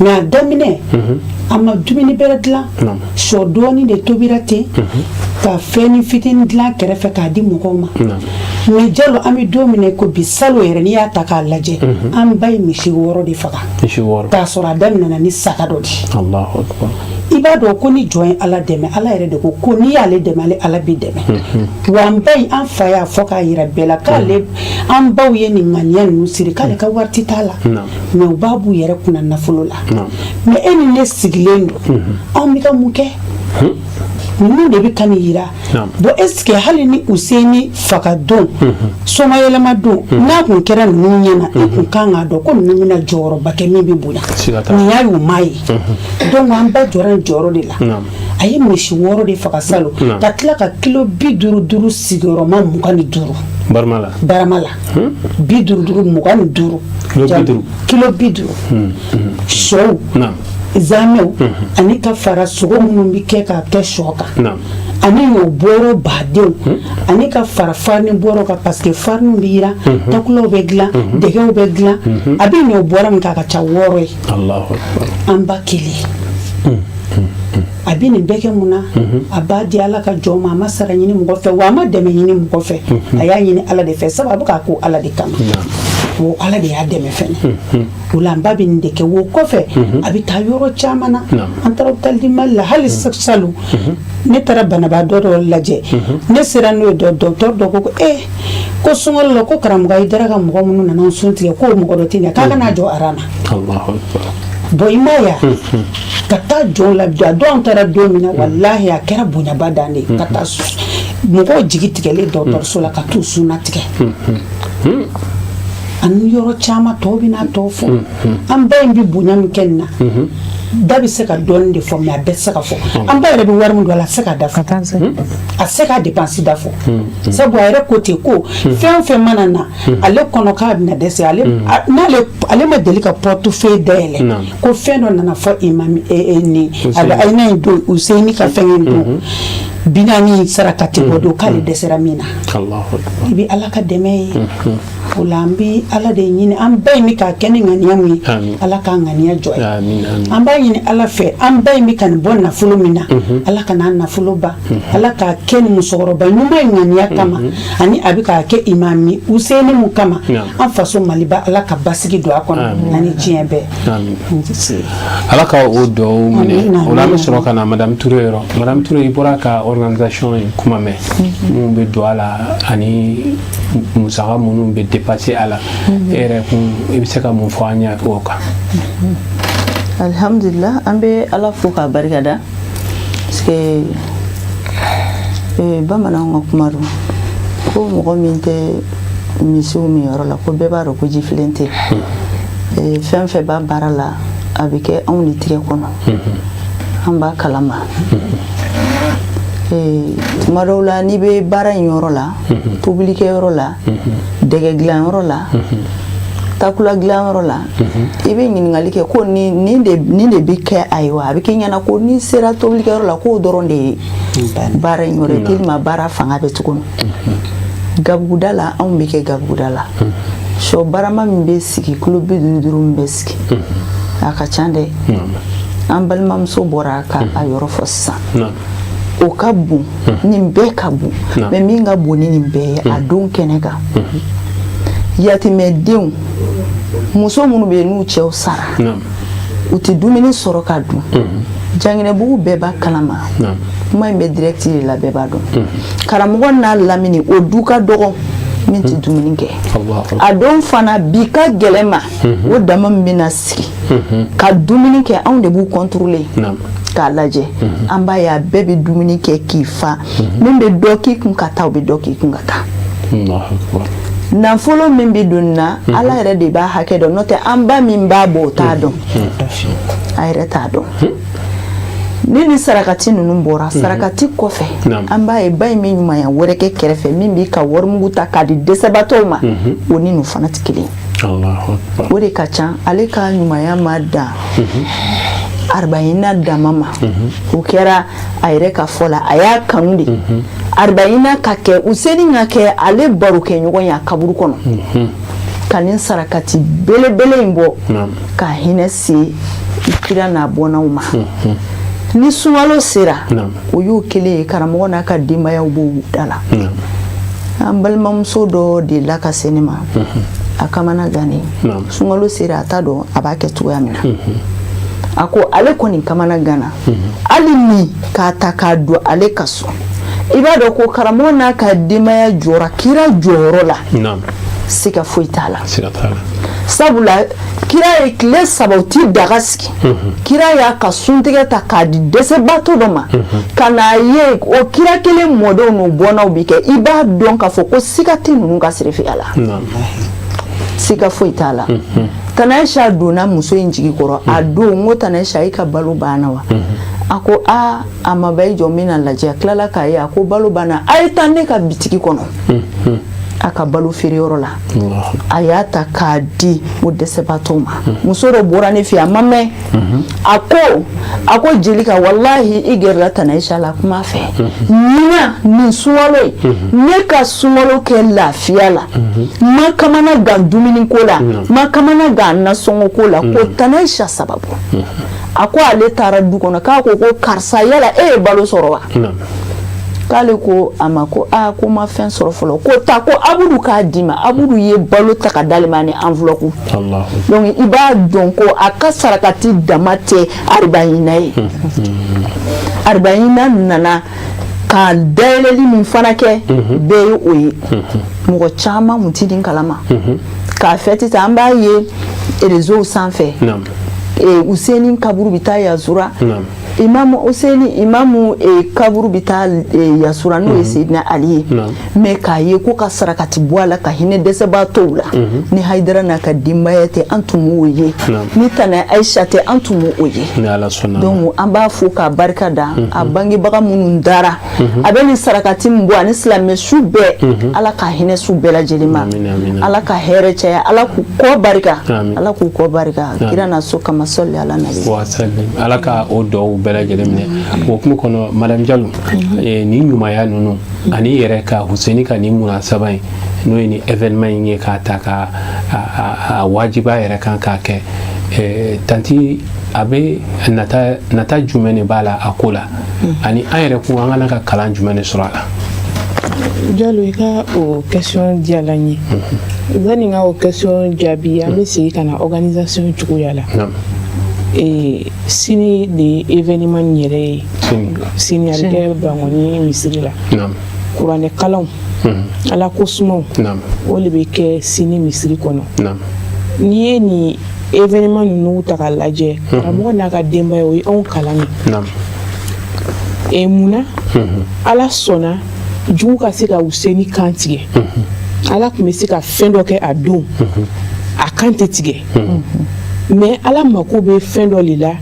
mais a daminɛ a ma dumuni bɛrɛ dilan sɔ dɔɔni de tobira ten ka fɛn fitinin dilan kɛrɛfɛ k'a di mɔgɔw ma mais jalo an bɛ don min ko bi salo yɛrɛ n'i y'a ta k'a lajɛ an ba ye misi 6 de faga k'a sɔrɔ a daminɛna ni saga dɔ de Allahu Akbar i b'a dɔn ko ni jɔn ye Ala dɛmɛ Ala yɛrɛ de ko n'i y'ale dɛmɛ ale Ala b'i dɛmɛ wa an ba ye an fa y'a fɔ k'a yira bɛɛ la k'ale an baw ye nin ŋaniya ninnu siri k'ale ka wari t'a la mais u b'a b'u yɛrɛ kunna nafolo la mais e ni ne sigilen don anw bɛ ka mun kɛ ninnu de bɛ ka nin yira bon est-ce que hali ni Useni faga don somayɛlɛma don n'a kun kɛra ninnu ɲɛna e kun kan k'a dɔn ko ninnu bɛna jɔyɔrɔba kɛ min bɛ bonya nin y'a y'u ma ye donc an ba jɔra jɔyɔrɔ de la a ye misi 6 de faga salo ka tila ka kilo 55 sigiyɔrɔma 25 Baramala 55 kilo 50 sɔw zamɛw ani ka fara sogo minnu bɛ kɛ k'a kɛ sɔ kan ani y'o bɔrɔ badenw ani ka fara farini bɔrɔ kan parce que farini bɛ jira takulaw bɛ dilan dɛgɛw bɛ dilan a bɛ y'o bɔrɔ min k'a ka ca 6 ye an ba kelen a bɛ nin bɛɛ kɛ mun na a b'a di Ala ka jɔn ma a ma sara ɲini mɔgɔ fɛ wa a ma dɛmɛ ɲini mɔgɔ fɛ a y'a ɲini Ala de fɛ sabu a bɛ k'a ko Ala de kama o Ala de y'a dɛmɛ fɛnɛ o la an ba bɛ nin de kɛ o kɔfɛ a bɛ taa yɔrɔ caman na an taara hôpital Mali la hali salon ne taara banabaatɔ dɔ lajɛ ne sera n'o ye docteur dɔ ko ko sunkalo la ko karamɔgɔ i dara ka mɔgɔ minnu nana sun tigɛ k'o mɔgɔ dɔ tɛ ɲɛ k'a kana jɔ aran na bon i ma ya ka taa jɔn la dɔn taara don min na walahi a kɛra bonyaba dan de ka taa mɔgɔw jigi tigɛlen dɔgɔtɔrɔso la ka t'u sunna tigɛ ani yɔrɔ caman tɔw bɛna tɔw fɔ an bɛɛ bɛ bonya min kɛ nin na da bɛ se ka dɔɔnin de fɔ mais a bɛɛ tɛ se ka fɔ an bɛɛ yɛrɛ bɛ wari min don a la a tɛ se ka da fɔ a tɛ se ka dépense da fɔ sabu a yɛrɛ ko ten ko fɛn o fɛn mana na ale kɔnɔ k'a bɛna dɛsɛ ale ma deli ka portefeuille dayɛlɛ ko fɛn dɔ nana fɔ Imami ni a bɛ Ayina in don Useni ka fɛn in don binani sarakati bɔ don k'ale dɛsɛra min na i bɛ Ala ka dɛmɛ ye o la an bɛ Ala de ɲini an bɛɛ bɛ ka kɛ ni ŋaniya min ye Ala ka ŋaniya jɔ ye an b'a ɲini Ala fɛ an bɛɛ bɛ ka nin bɔ nafolo min na Ala ka n'a nafolo ban Ala ka kɛ ni musokɔrɔba ɲuman ye ŋaniya kama ani a bɛ ka kɛ Imami Useni mun kama an faso Maliba Ala ka basigi don a kɔnɔ ani diɲɛ bɛɛ Ala ka o dugawu minɛ o la an bɛ sɔrɔ ka na Madame Touré yɔrɔ Madame Touré i bɔra ka organisation in kuma mɛn mun bɛ don a la ani musaka minnu bɛ dépasser a la e yɛrɛ kun i bɛ se ka mun fɔ an ɲɛ o kan alhamdulillah an bɛ Ala fo k'a barikada parce que bamananw ka kuma don ko mɔgɔ min tɛ misiw min yɔrɔ la ko bɛɛ b'a dɔn ko jifilen tɛ fɛn fɛn b'a baara la a bɛ kɛ anw de tigɛ kɔnɔ an b'a kalama tuma dɔw la n'i bɛ baara in yɔrɔ la tobilikɛyɔrɔ la dɛgɛ dilanyɔrɔ la takula dilanyɔrɔ la i bɛ ɲininkali kɛ ko nin de bɛ kɛ a ye wa a bɛ kɛ ɲɛna ko n'i sera tobilikɛyɔrɔ la k'o dɔrɔn de ye baara in yɔrɔ ye tellement baara fanga bɛ cogo min gabuguda la anw bɛ kɛ gabuguda la sɔ barama min bɛ sigi kilo 50 min bɛ sigi a ka ca dɛ an balimamuso bɔra ka a yɔrɔ fɔ sisan o ka bon nin bɛɛ ka bon mais min ka bon ni nin bɛɛ ye a don kɛnɛ kan yatimɛdenw muso minnu bɛ yen n'u cɛw sara u tɛ dumuni sɔrɔ ka dun janginɛbugu bɛɛ b'a kalama kuma in bɛ direct de la bɛɛ b'a dɔn karamɔgɔ n'a lamini o du ka dɔgɔ min tɛ dumuni kɛ a don fana bi ka gɛlɛn ma o dama min bɛna sigi ka dumuni kɛ anw de b'u contrôler k'a lajɛ an b'a ye a bɛɛ bɛ dumuni kɛ k'i fa min bɛ dɔ k'i kun ka taa o bɛ dɔ k'i kun ka taa nafolo min bɛ don na ala yɛrɛ de b'a hakɛ dɔn n'o tɛ an ba min b'a bɔ o t'a dɔn a yɛrɛ t'a dɔn ni sarakati ninnu bɔra sarakati kɔfɛ an b'a ye ba in bɛ ɲumanya wɛrɛ kɛ kɛrɛfɛ min b'i ka warimugu ta k'a di dɛsɛbatɔw ma o ni ninnu fana tɛ kelen o de ka ca ale ka ɲumanya ma dan arbaïna dama ma o kɛra a yɛrɛ ka fɔ la a y'a kanu de arbaïna ka kɛ u seni ka kɛ ale baro kɛ ɲɔgɔn ye a kaburu kɔnɔ ka nin sarakati belebele in bɔ ka hinɛ se kira n'a bɔnnaw ma ni sunkalo sera o y'o kelen ye karamɔgɔ n'a ka denbayaw b'o da la an balimamuso dɔ de la ka se ne ma a kamana gannen sunkalo sera a t'a dɔn a b'a kɛ cogoya min na a ko ale kɔni kamana gana hali ni k'a ta k'a don ale ka so i b'a dɔn ko karamɔgɔ n'a ka denbaya jɔra kira jɔyɔrɔ la siga foyi t'a la sabula kira ye tile 3 u ti daga sigi kira y'a ka suntigɛ ta k'a di dɛsɛbatɔ dɔ ma ka n'a ye o kira kelen mɔdenw n'u bɔnnaw bi kɛ i b'a dɔn k'a fɔ ko siga tɛ ninnu ka sirifiya la siga foyi t'a la Tana Aisha donna muso in jigi kɔrɔ a don ngo Tana Aisha i ka balo banna wa a ko a ma bai jɔ min na lajɛ tilala k'a ye a ko balo banna a ye taa ne ka bitigi kɔnɔ a ka balo feere yɔrɔ la a y'a ta k'a di o dɛsɛbatɔw ma muso dɔ bɔra ne fɛ a ma mɛn a ko Jelika wallahi i gɛrɛla Tana Aisha la kuma fɛ nin sunkalo ye ne ka sunkalo kɛ lafiya la ma kamana gan dumuni ko la ma kamana gan nasɔngɔ ko la ko Tana Aisha sababu a ko ale taara du kɔnɔ k'a ko karisa yala e ye balo sɔrɔ wa k'ale ko a ma ko ko ma fɛn sɔrɔ fɔlɔ ko ta ko Abudu k'a di ma Abudu ye balo ta ka d'ale ma ni enveloppe donc i b'a dɔn ko a ka sarakati dama tɛ arbaïna ye arbaïna nana ka dayɛlɛli min fana kɛ bɛɛ ye o ye mɔgɔ caman mun ti din kalama k'a fɛti ta an b'a ye réseau sanfɛ Useni kaburu bi taa Yazura Imamu Useni imamu kaburu bi taa Yazura n'o ye Seydina Ali ye mais k'a ye ko ka sarakati bɔ a la ka hinɛ dɛsɛbaatɔw la ni Hayidara n'a ka denbaya tɛ an tun m'o ye ni Tana Aisha tɛ an tun m'o ye donc an b'a fo k'a barika da a bangebaga minnu dara a bɛ nin sarakati min bɔ ani silamɛ su bɛɛ Ala ka hinɛ su bɛɛ lajɛlen ma Ala ka hɛrɛ caya Ala k'u kɔ barika Ala k'u kɔ barika kira na so kama salli ala nabi wa sallim Ala ka o dɔw bɛɛ lajɛlen minɛ o kuma kɔnɔ Madame Diallo ni ɲumanya ninnu ani yɛrɛ ka Huseni ka ni munasaba in n'o ye ni événement in ye k'a ta ka a wajiba yɛrɛ kan k'a kɛ tanti a bɛ nata jumɛn de b'a la a ko la ani an yɛrɛ kun an ka kalan jumɛn de sɔrɔ a la Diallo i ka o question diyala n ye yani n ka o question jaabi an bɛ segin ka na organisation cogoya la sini de événement yɛrɛ ye sini a bɛ kɛ Bangoni misiri la kuranɛ kalanw ala ko sumaw o de bɛ kɛ sini misiri kɔnɔ n'i ye nin événement ninnu ta k'a lajɛ karamɔgɔ n'a ka denbaya o ye anw kalan ye munna ala sɔnna jugu ka se ka Useni kan tigɛ Ala tun bɛ se ka fɛn dɔ kɛ a don a kan tɛ tigɛ mais ala mako bɛ fɛn dɔ de la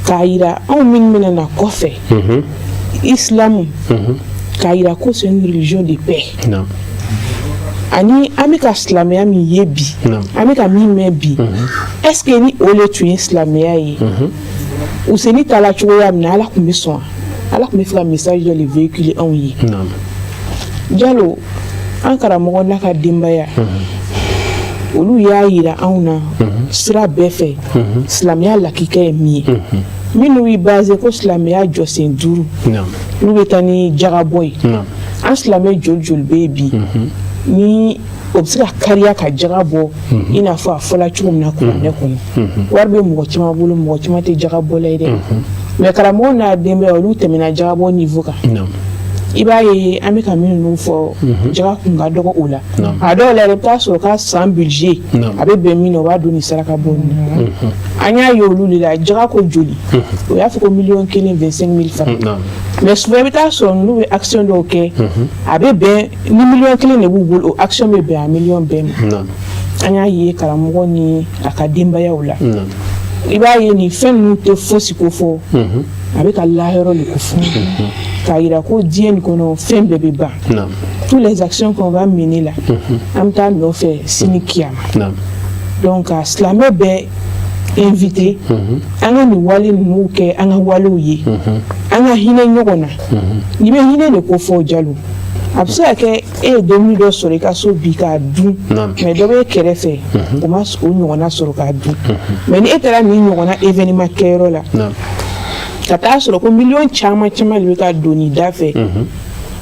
k'a yira anw minnu bɛna na kɔfɛ islam k'a yira ko c'est une religion de paix ani an bɛ ka silamɛya min ye bi an bɛ ka min mɛn bi est-ce que ni o le tun ye silamɛya ye Useni taala cogoya min na ala tun bɛ sɔn ala tun bɛ fɛ ka message dɔ de véhiculer anw ye Jalo an karamɔgɔ n'a ka denbaya olu y'a yira anw na sira bɛɛ fɛ silamɛya lakika ye min ye minnu b'i basé ko silamɛya jɔsen 5 n'u bɛ taa ni jagabɔ ye an silamɛ joli joli bɛ yen bi ni o bɛ se ka kariya ka jaga bɔ i n'a fɔ a fɔla cogo min na kuranɛ kɔnɔ wari bɛ mɔgɔ caman bolo mɔgɔ caman tɛ jagabɔ la ye dɛ mais karamɔgɔ n'a denbaya olu tɛmɛna jagabɔ niveau kan i b'a ye an bɛ ka minnu fɔ jaga kun ka dɔgɔ o la a dɔw la i bɛ taa sɔrɔ ka san budget a bɛ bɛn min na o b'a don ni saraka bɔ nin an y'a ye olu de la jaga ko joli o y'a fɔ ko 1,25,000 francs mais souvent i bɛ taa sɔrɔ n'u bɛ action dɔw kɛ a bɛ bɛn ni 1,000,000 de b'u bolo o action bɛ bɛn a 1,000,000 bɛɛ ma an y'a ye karamɔgɔ ni a ka denbayaw la i b'a ye nin fɛn ninnu tɛ fosi ko fɔ a bɛ ka lahɔrɔ de ko fɔ k'a yira ko diɲɛ nin kɔnɔ fɛn bɛɛ bɛ ban tous les actions qu'on va mener là an bɛ taa nɔfɛ sini kiyama donc ka silamɛ bɛɛ invité an ka nin wale ninnu kɛ an ka walew ye an ka hinɛ ɲɔgɔn na n'i bɛ hinɛ de ko fɔ Jalo a bɛ se ka kɛ e ye dumuni dɔ sɔrɔ i ka so bi k'a dun mais dɔ bɛ kɛrɛfɛ o ma o ɲɔgɔnna sɔrɔ k'a dun mais ni e taara nin ɲɔgɔnna événement kɛyɔrɔ la ka taa sɔrɔ ko miliyɔn caman caman de bɛ ka don nin da fɛ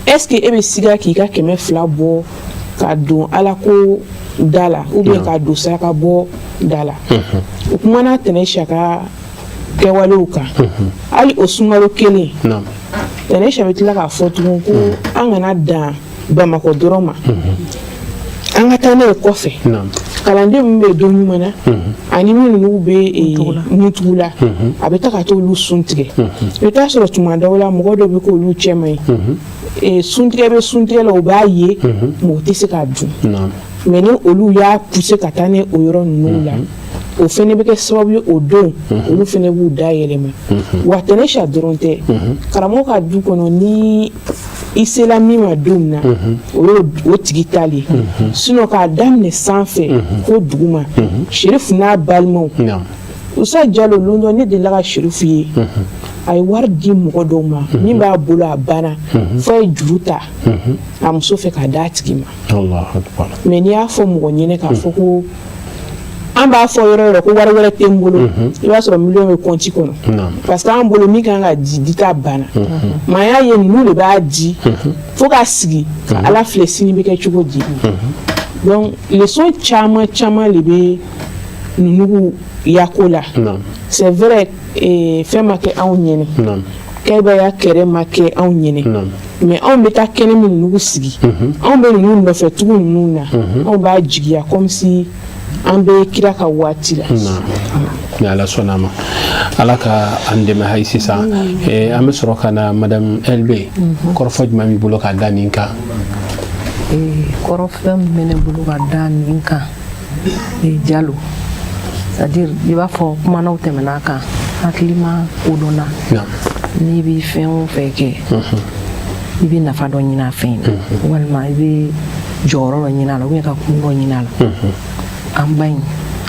est-ce que e bɛ siga k'i ka 200 bɔ ka don ala ko da la ou bien ka don saraka bɔ da la o kuma n'a tɛnɛ saka kɛwalew kan hali o sunkalo kelen tɛnɛ sɛ bɛ tila k'a fɔ tugun ko an kana dan Bamakɔ dɔrɔn ma an ka taa n'a ye kɔfɛ kalanden min bɛ don ɲuman na ani minnu bɛ Mutugu la a bɛ taa ka t'olu sun tigɛ i bɛ taa sɔrɔ tuma dɔw la mɔgɔ dɔ bɛ k'olu cɛ man ɲi suntigɛ bɛ suntigɛ la o b'a ye mais o tɛ se k'a dun mais ni olu y'a pousser ka taa ni o yɔrɔ ninnu la o fɛnɛ bɛ kɛ sababu ye o don olu fɛnɛ b'u da yɛlɛma wa tɛnɛ sa dɔrɔn tɛ karamɔgɔ ka du kɔnɔ ni i sela min ma don min na o tigi tali sinon k'a daminɛ sanfɛ ko duguma Sherifu n'a balimaw Usa Jalo lon dɔ ne delila ka Sherifu ye a ye wari di mɔgɔ dɔw ma min b'a bolo a banna fo a ye juru ta a muso fɛ k'a d'a tigi ma mais n'i y'a fɔ mɔgɔ ɲɛnɛ k'a fɔ ko an b'a fɔ yɔrɔ yɔrɔ ko wari wɛrɛ tɛ n bolo i b'a sɔrɔ miliyɔn bɛ compte kɔnɔ parce que an bolo min kan ka di ta banna mais an y'a ye ninnu de b'a di fo k'a sigi ka ala filɛ sini bɛ kɛ cogo di donc leçon caman caman de bɛ ninnu yako la c'est vrai fɛn ma kɛ anw ɲɛnɛ kɛbaya kɛrɛ ma kɛ anw ɲɛnɛ mais anw bɛ taa kɛnɛ min ninnu sigi anw bɛ ninnu nɔfɛ tugu ninnu na anw b'a jigiya comme si an bɛ kira ka waati la ni ala sɔnna ma ala ka an dɛmɛ hayi sisan an bɛ sɔrɔ ka na madame LB kɔrɔfɔ jumɛn b'i bolo ka da nin kan kɔrɔfɔ min bɛ ne bolo ka da nin kan Jalo c'est-à-dire i b'a fɔ kumanaw tɛmɛna kan hakili ma kodɔnna n'i bɛ fɛn o fɛn kɛ i bɛ nafa dɔ ɲini a fɛn na walima i bɛ jɔyɔrɔ dɔ ɲini a la ou bien ka kun dɔ ɲini a la an ba in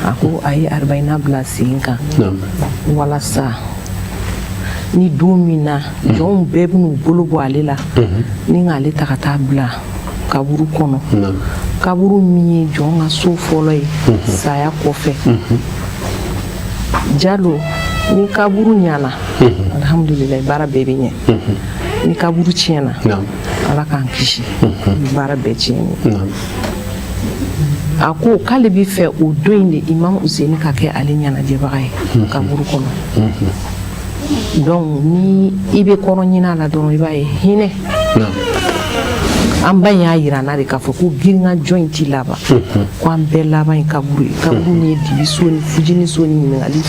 a ko a ye arbaïna bila sen kan walasa ni don min na jɔnw bɛɛ bɛn'u bolo bɔ ale la ni k'ale ta ka taa bila kaburu kɔnɔ kaburu min ye jɔn ka so fɔlɔ ye saya kɔfɛ Jalo ni kaburu ɲana alhamdulilayi baara bɛɛ bɛ ɲɛ ni kaburu tiɲɛna ala k'an kisi baara bɛɛ tiɲɛni a ko k'ale bɛ fɛ o don in de Imam Useni ka kɛ ale ɲɛnajɛbaga ye kaburu kɔnɔ donc ni i bɛ kɔrɔ ɲini a la dɔrɔn i b'a ye hinɛ an ba in y'a yira n'a de k'a fɔ ko girinka jɔn in t'i laban ko an bɛɛ laban ye kaburu ye kaburu min ye dibi so ni fujini so ni ɲininkali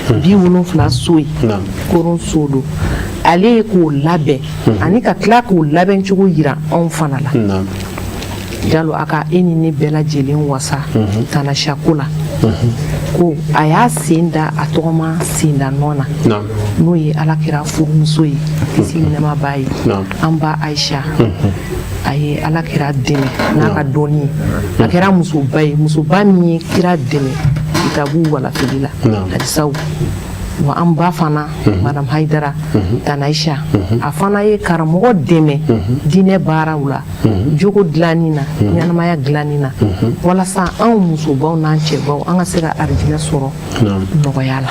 70 so ye koron so don ale ye k'o labɛn ani ka tila k'o labɛn cogo yira anw fana la Jalo a ka e ni ne bɛɛ lajɛlen wasa tanasiyako la ko a y'a sen da a tɔgɔ ma sen da nɔ na n'o ye alakira furumuso ye kisi ni nɛɛma b'a ye an ba Aisha a ye alakira dɛmɛ n'a ka dɔnni a kɛra musoba ye musoba min ye kira dɛmɛ kitabu walafili la hadisaw wa an ba fana madame Haidara Tana Aisha a fana ye karamɔgɔ dɛmɛ diinɛ baaraw la jogo dilanni na ɲɛnamaya dilanni na walasa anw musobaw n'an cɛbaw an ka se ka arijinɛ sɔrɔ nɔgɔya la.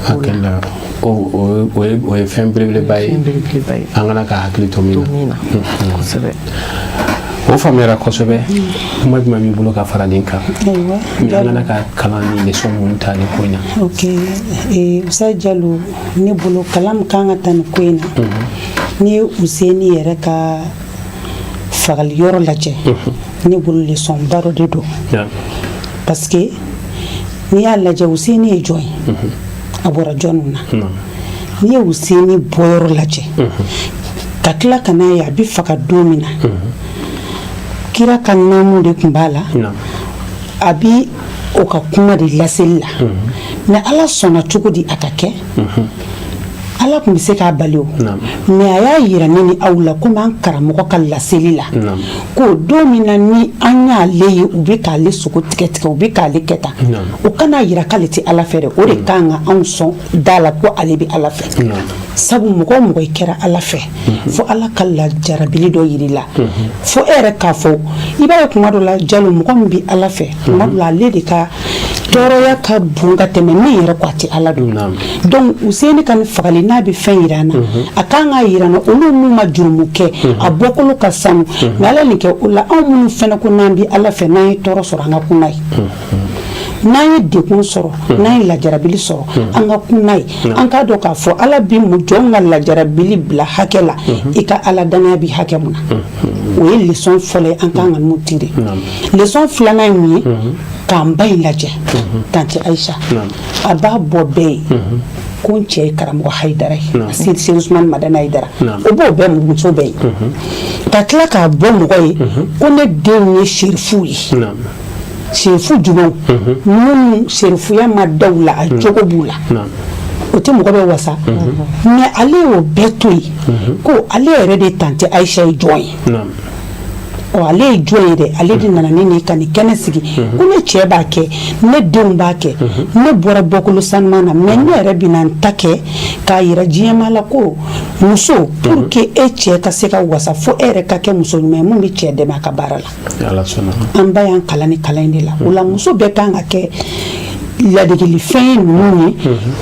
Hakila o ye fɛn belebeleba ye an kana ka hakili to min na kosɛbɛ. O faamuyara kosɛbɛ. Kuma jumɛn b'i bolo ka fara nin kan? An kana ka kalan ni leçon mun ta ni ko in na. Ok, Usa Jalo ne bolo kalan min kan ka ta ni ko in na ni ye Useni yɛrɛ ka fagali yɔrɔ lajɛ ne bolo leçon ba dɔ de don parce que n'i y'a lajɛ Useni ye jɔn ye a bɔra jɔnniw na n'i ye Useni bɔyɔrɔ lajɛ ka tila ka n'a ye a bɛ faga don min na kira ka naamu de tun b'a la a bi o ka kuma de laseli la mais Ala sɔnna cogo di a ka kɛ Ala tun bɛ se k'a bali o mais a y'a yira ne ni aw la komi an karamɔgɔ ka laseli la ko don min na ni an y'ale ye u bɛ k'ale sogo tigɛ tigɛ u bɛ k'ale kɛ tan o kana yira k'ale tɛ Ala fɛ dɛ o de kan ka anw sɔn da la ko ale bɛ Ala fɛ sabu mɔgɔ mɔgɔ i kɛra Ala fɛ fo Ala ka lajarabili dɔ yiri la fo e yɛrɛ k'a fɔ i b'a ye kuma dɔ la Jalo mɔgɔ min bɛ Ala fɛ kuma dɔ la ale de ka tɔɔrɔya ka bon ka tɛmɛ min yɛrɛ ko a tɛ Ala don donc Useni ka nin fagali n'a bɛ fɛn yira an na a kan k'a yira an na olu minnu ma jurumu kɛ a bɔkolo ka sanu mais Ala nin kɛ o la anw minnu fɛnɛ ko n'an bɛ Ala fɛ n'an ye tɔɔrɔ sɔrɔ an ka kunna ye n'an ye dekun sɔrɔ n'an ye lajarabili sɔrɔ an ka kunna ye an k'a dɔn k'a fɔ Ala bi mu jɔn ka lajarabili bila hakɛ la i ka Ala danaya bi hakɛ mun na o ye leçon fɔlɔ ye an kan ka mun tire leçon filanan ye mun ye k'an ba in lajɛ Tante Aisha a b'a bɔ bɛɛ ye ko n cɛ ye karamɔgɔ Haidara ye Seydi Usmane Madani Haidara o b'o bɛɛ muso bɛɛ ye ka tila k'a bɔ mɔgɔ ye ko ne denw ye serifuw ye serifu jumɛnw minnu serifuya ma daw la a jogo b'u la o tɛ mɔgɔ bɛ wasa mais ale y'o bɛɛ to yen ko ale yɛrɛ de Tante Aisha ye jɔn ye ale ye jɔn ye dɛ ale de nana ne ka nin kɛnɛ sigi ko ne cɛ b'a kɛ ne denw b'a kɛ ne bɔra bɔkolo sanuman na mais ne yɛrɛ bɛna n ta kɛ k'a yira diɲɛma la ko muso pour que e cɛ ka se ka wasa fo e yɛrɛ ka kɛ muso ɲuman ye mun bɛ cɛ dɛmɛ a ka baara la an ba y'an kalan ni kalan in de la o la muso bɛɛ kan ka kɛ ladegeli fɛn ninnu ye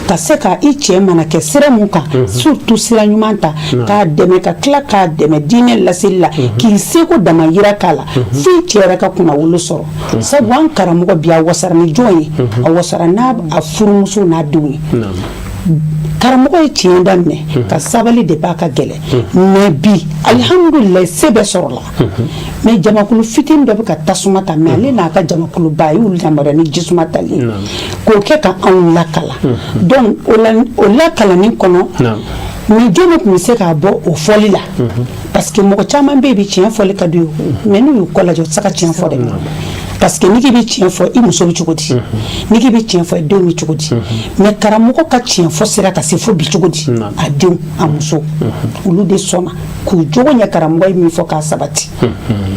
ka se ka i cɛ mana kɛ sira mun kan surtout sira ɲuman ta k'a dɛmɛ ka tila k'a dɛmɛ diinɛ laseli la k'i seko dama yira k'a la f'i cɛ yɛrɛ ka kunna wolo sɔrɔ sabu an karamɔgɔ bi a wasara ni jɔn ye a wasara n'a furumuso n'a denw ye karamɔgɔ ye tiɲɛ daminɛ ka sabali de b'a ka gɛlɛ mais bi alihamudulila se bɛ sɔrɔ la mais jamakulu fitinin dɔ bɛ ka tasuma ta mais ale n'a ka jamakulu ba a y'olu yamaruya ni jisuma tali ye k'o kɛ ka anw lakala donc o lakalani kɔnɔ mais jɔn tun bɛ se k'a bɔ o fɔli la parce que mɔgɔ caman bɛ yen bi tiɲɛ fɔli ka di o mais n'u y'u kɔ lajɛ o tɛ se ka tiɲɛ fɔ dɛ parce que n'i k'i bɛ tiɲɛ fɔ i muso bɛ cogo di n'i k'i bɛ tiɲɛ fɔ i denw bɛ cogo di mais karamɔgɔ ka tiɲɛ fɔ sera ka se fo bi cogo di a denw a muso olu de sɔnna k'u jogo ɲɛ karamɔgɔ ye min fɔ k'a sabati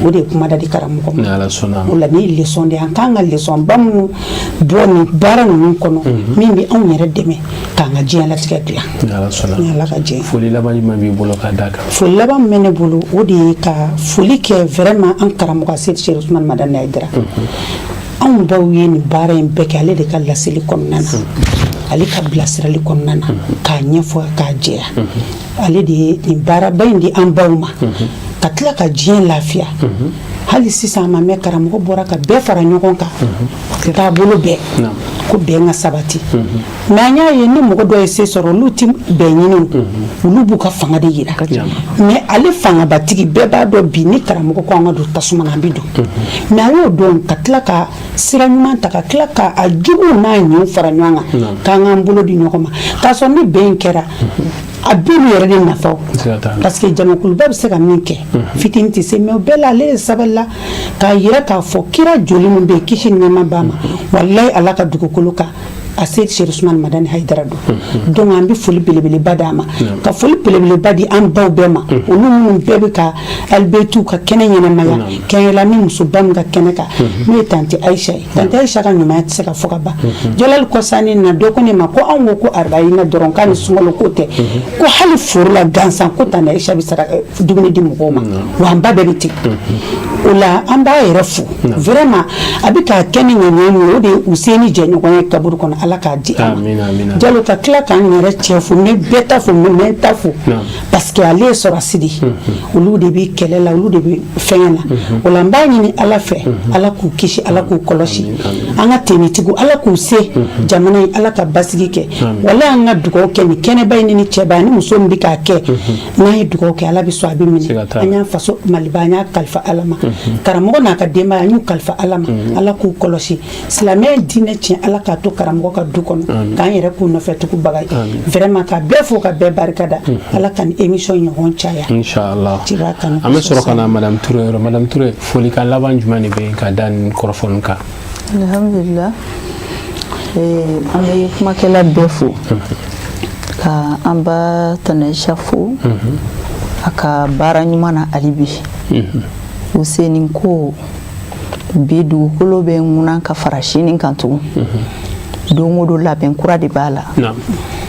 o de ye kuma da di karamɔgɔ ma o la ni leçon de an kan ka leçon ba minnu bɔ nin baara ninnu kɔnɔ min bɛ anw yɛrɛ dɛmɛ k'an ka diɲɛlatigɛ dilan ni Ala ka jɛ foli laban jumɛn b'i bolo k'a d'a kan foli laban min bɛ ne bolo o de ye ka foli kɛ vraiment an karamɔgɔ Seydi Usmane Madani Haidara anw baw ye nin baara in bɛɛ kɛ ale de ka laseli kɔnɔna na ale ka bilasirali kɔnɔna na k'a ɲɛfɔ k'a jɛya ale de ye nin baaraba in di an baw ma ka tila ka diɲɛ lafiya hali sisan a ma mɛn karamɔgɔ bɔra ka bɛɛ fara ɲɔgɔn kan k'a bolo bɛɛ ko bɛn ka sabati mais an y'a ye ni mɔgɔ dɔ ye se sɔrɔ olu tɛ bɛn ɲini olu b'u ka fanga de yira mais ale fangabatigi bɛɛ b'a dɔn bi ni karamɔgɔ ko an ka don tasuma na an bɛ don mais a y'o dɔn ka tila ka sira ɲuman ta ka tila ka a juguw n'a ɲɛw fara ɲɔgɔn kan k'an k'an bolo di ɲɔgɔn ma k'a sɔrɔ ni bɛn in kɛra a bɛ yɛrɛ de nafa parce que jamakuluba bɛ se ka min kɛ fitinin tɛ se mais o bɛɛ la ale de sabali k'a yira k'a fɔ kira joli min bɛ yen kisi ni nɛɛma b'a ma walayi ala ka dugukolo kan a se Cheikh Ousmane Madani Haidara don donc an bɛ foli belebeleba d'a ma ka foli belebeleba di an baw bɛɛ ma olu minnu bɛɛ bɛ ka alibɛtiw ka kɛnɛ ɲɛnamaya kɛɲɛla ni musoba min ka kɛnɛ kan n'o ye tante Aisha ye tante Aisha ka ɲumanya tɛ se ka fɔ ka ban Jalal Kɔsani na dɔ ko ne ma ko anw ko ko arbaïna dɔrɔn k'a ni sunkalo ko tɛ ko hali foro la gansan ko tante Aisha bɛ se ka dumuni di mɔgɔw ma wa an ba bɛɛ bɛ ten o la an b'a yɛrɛ fo vraiment a bɛ ka kɛ ni ŋɛɲɛ o de ye Useni jɛɲɔgɔn ye kaburu kɔnɔ ala k'a di a ma Jalo ka tila k'an yɛrɛ cɛ fo ne bɛɛ ta fo ne ta fo parce que ale ye sɔrɔsi de olu de bɛ kɛlɛ la olu de bɛ fɛngɛ na o la n b'a ɲini ala fɛ ala k'u kisi ala k'u kɔlɔsi an ka tenitigiw ala k'u se jamana in ala ka basigi kɛ wala an ka dugawu kɛ ni kɛnɛba in ni cɛba ni muso min bɛ k'a kɛ n'an ye dugawu kɛ ala bɛ sɔn a bɛ minɛ an y'an faso maliba an y'a kalifa ala ma karamɔgɔ n'a ka denbaya an y'u kalifa ala ma ala k'u kɔlɔsi silamɛya diinɛ tiɲɛ ala k'a to karamɔgɔ ka du kɔnɔ k'an yɛrɛ k'u nɔfɛ tugubaga ye vraiment ka bɛɛ fo ka bɛɛ barikada ala ka ni émission ɲɔgɔn caya inchallah an bɛ sɔrɔ ka na madame Touré foli ka laban jumɛn de bɛ ka da ni kɔrɔfɔni kan alhamdulillah an bɛ kumakɛla bɛɛ fo ka an ba tana Aisha fo a ka baara ɲuman na hali bi Useni ko bi dugukolo bɛ ŋunan ka fara sini kan tugun don o don labɛn kura de b'a la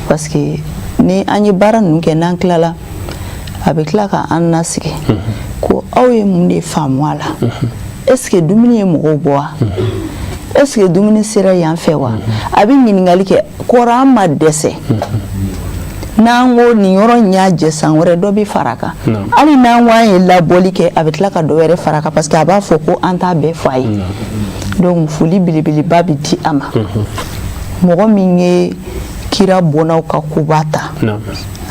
parce que ni an ye baara ninnu kɛ n'an tilala a bɛ tila ka an nasigi ko aw ye mun de faamu a la est-ce que dumuni ye mɔgɔw bɔ wa est-ce que dumuni sera yan fɛ wa a bɛ ɲininkali kɛ kɔrɔ an ma dɛsɛ n'an ko nin yɔrɔ in y'a jɛ san wɛrɛ dɔ bɛ fara kan hali n'an ko an ye labɔli kɛ a bɛ tila ka dɔ wɛrɛ fara kan parce que a b'a fɔ ko an t'a bɛɛ fɔ a ye donc foli belebeleba bɛ di a ma mɔgɔ min ye kira bɔnnaw ka koba ta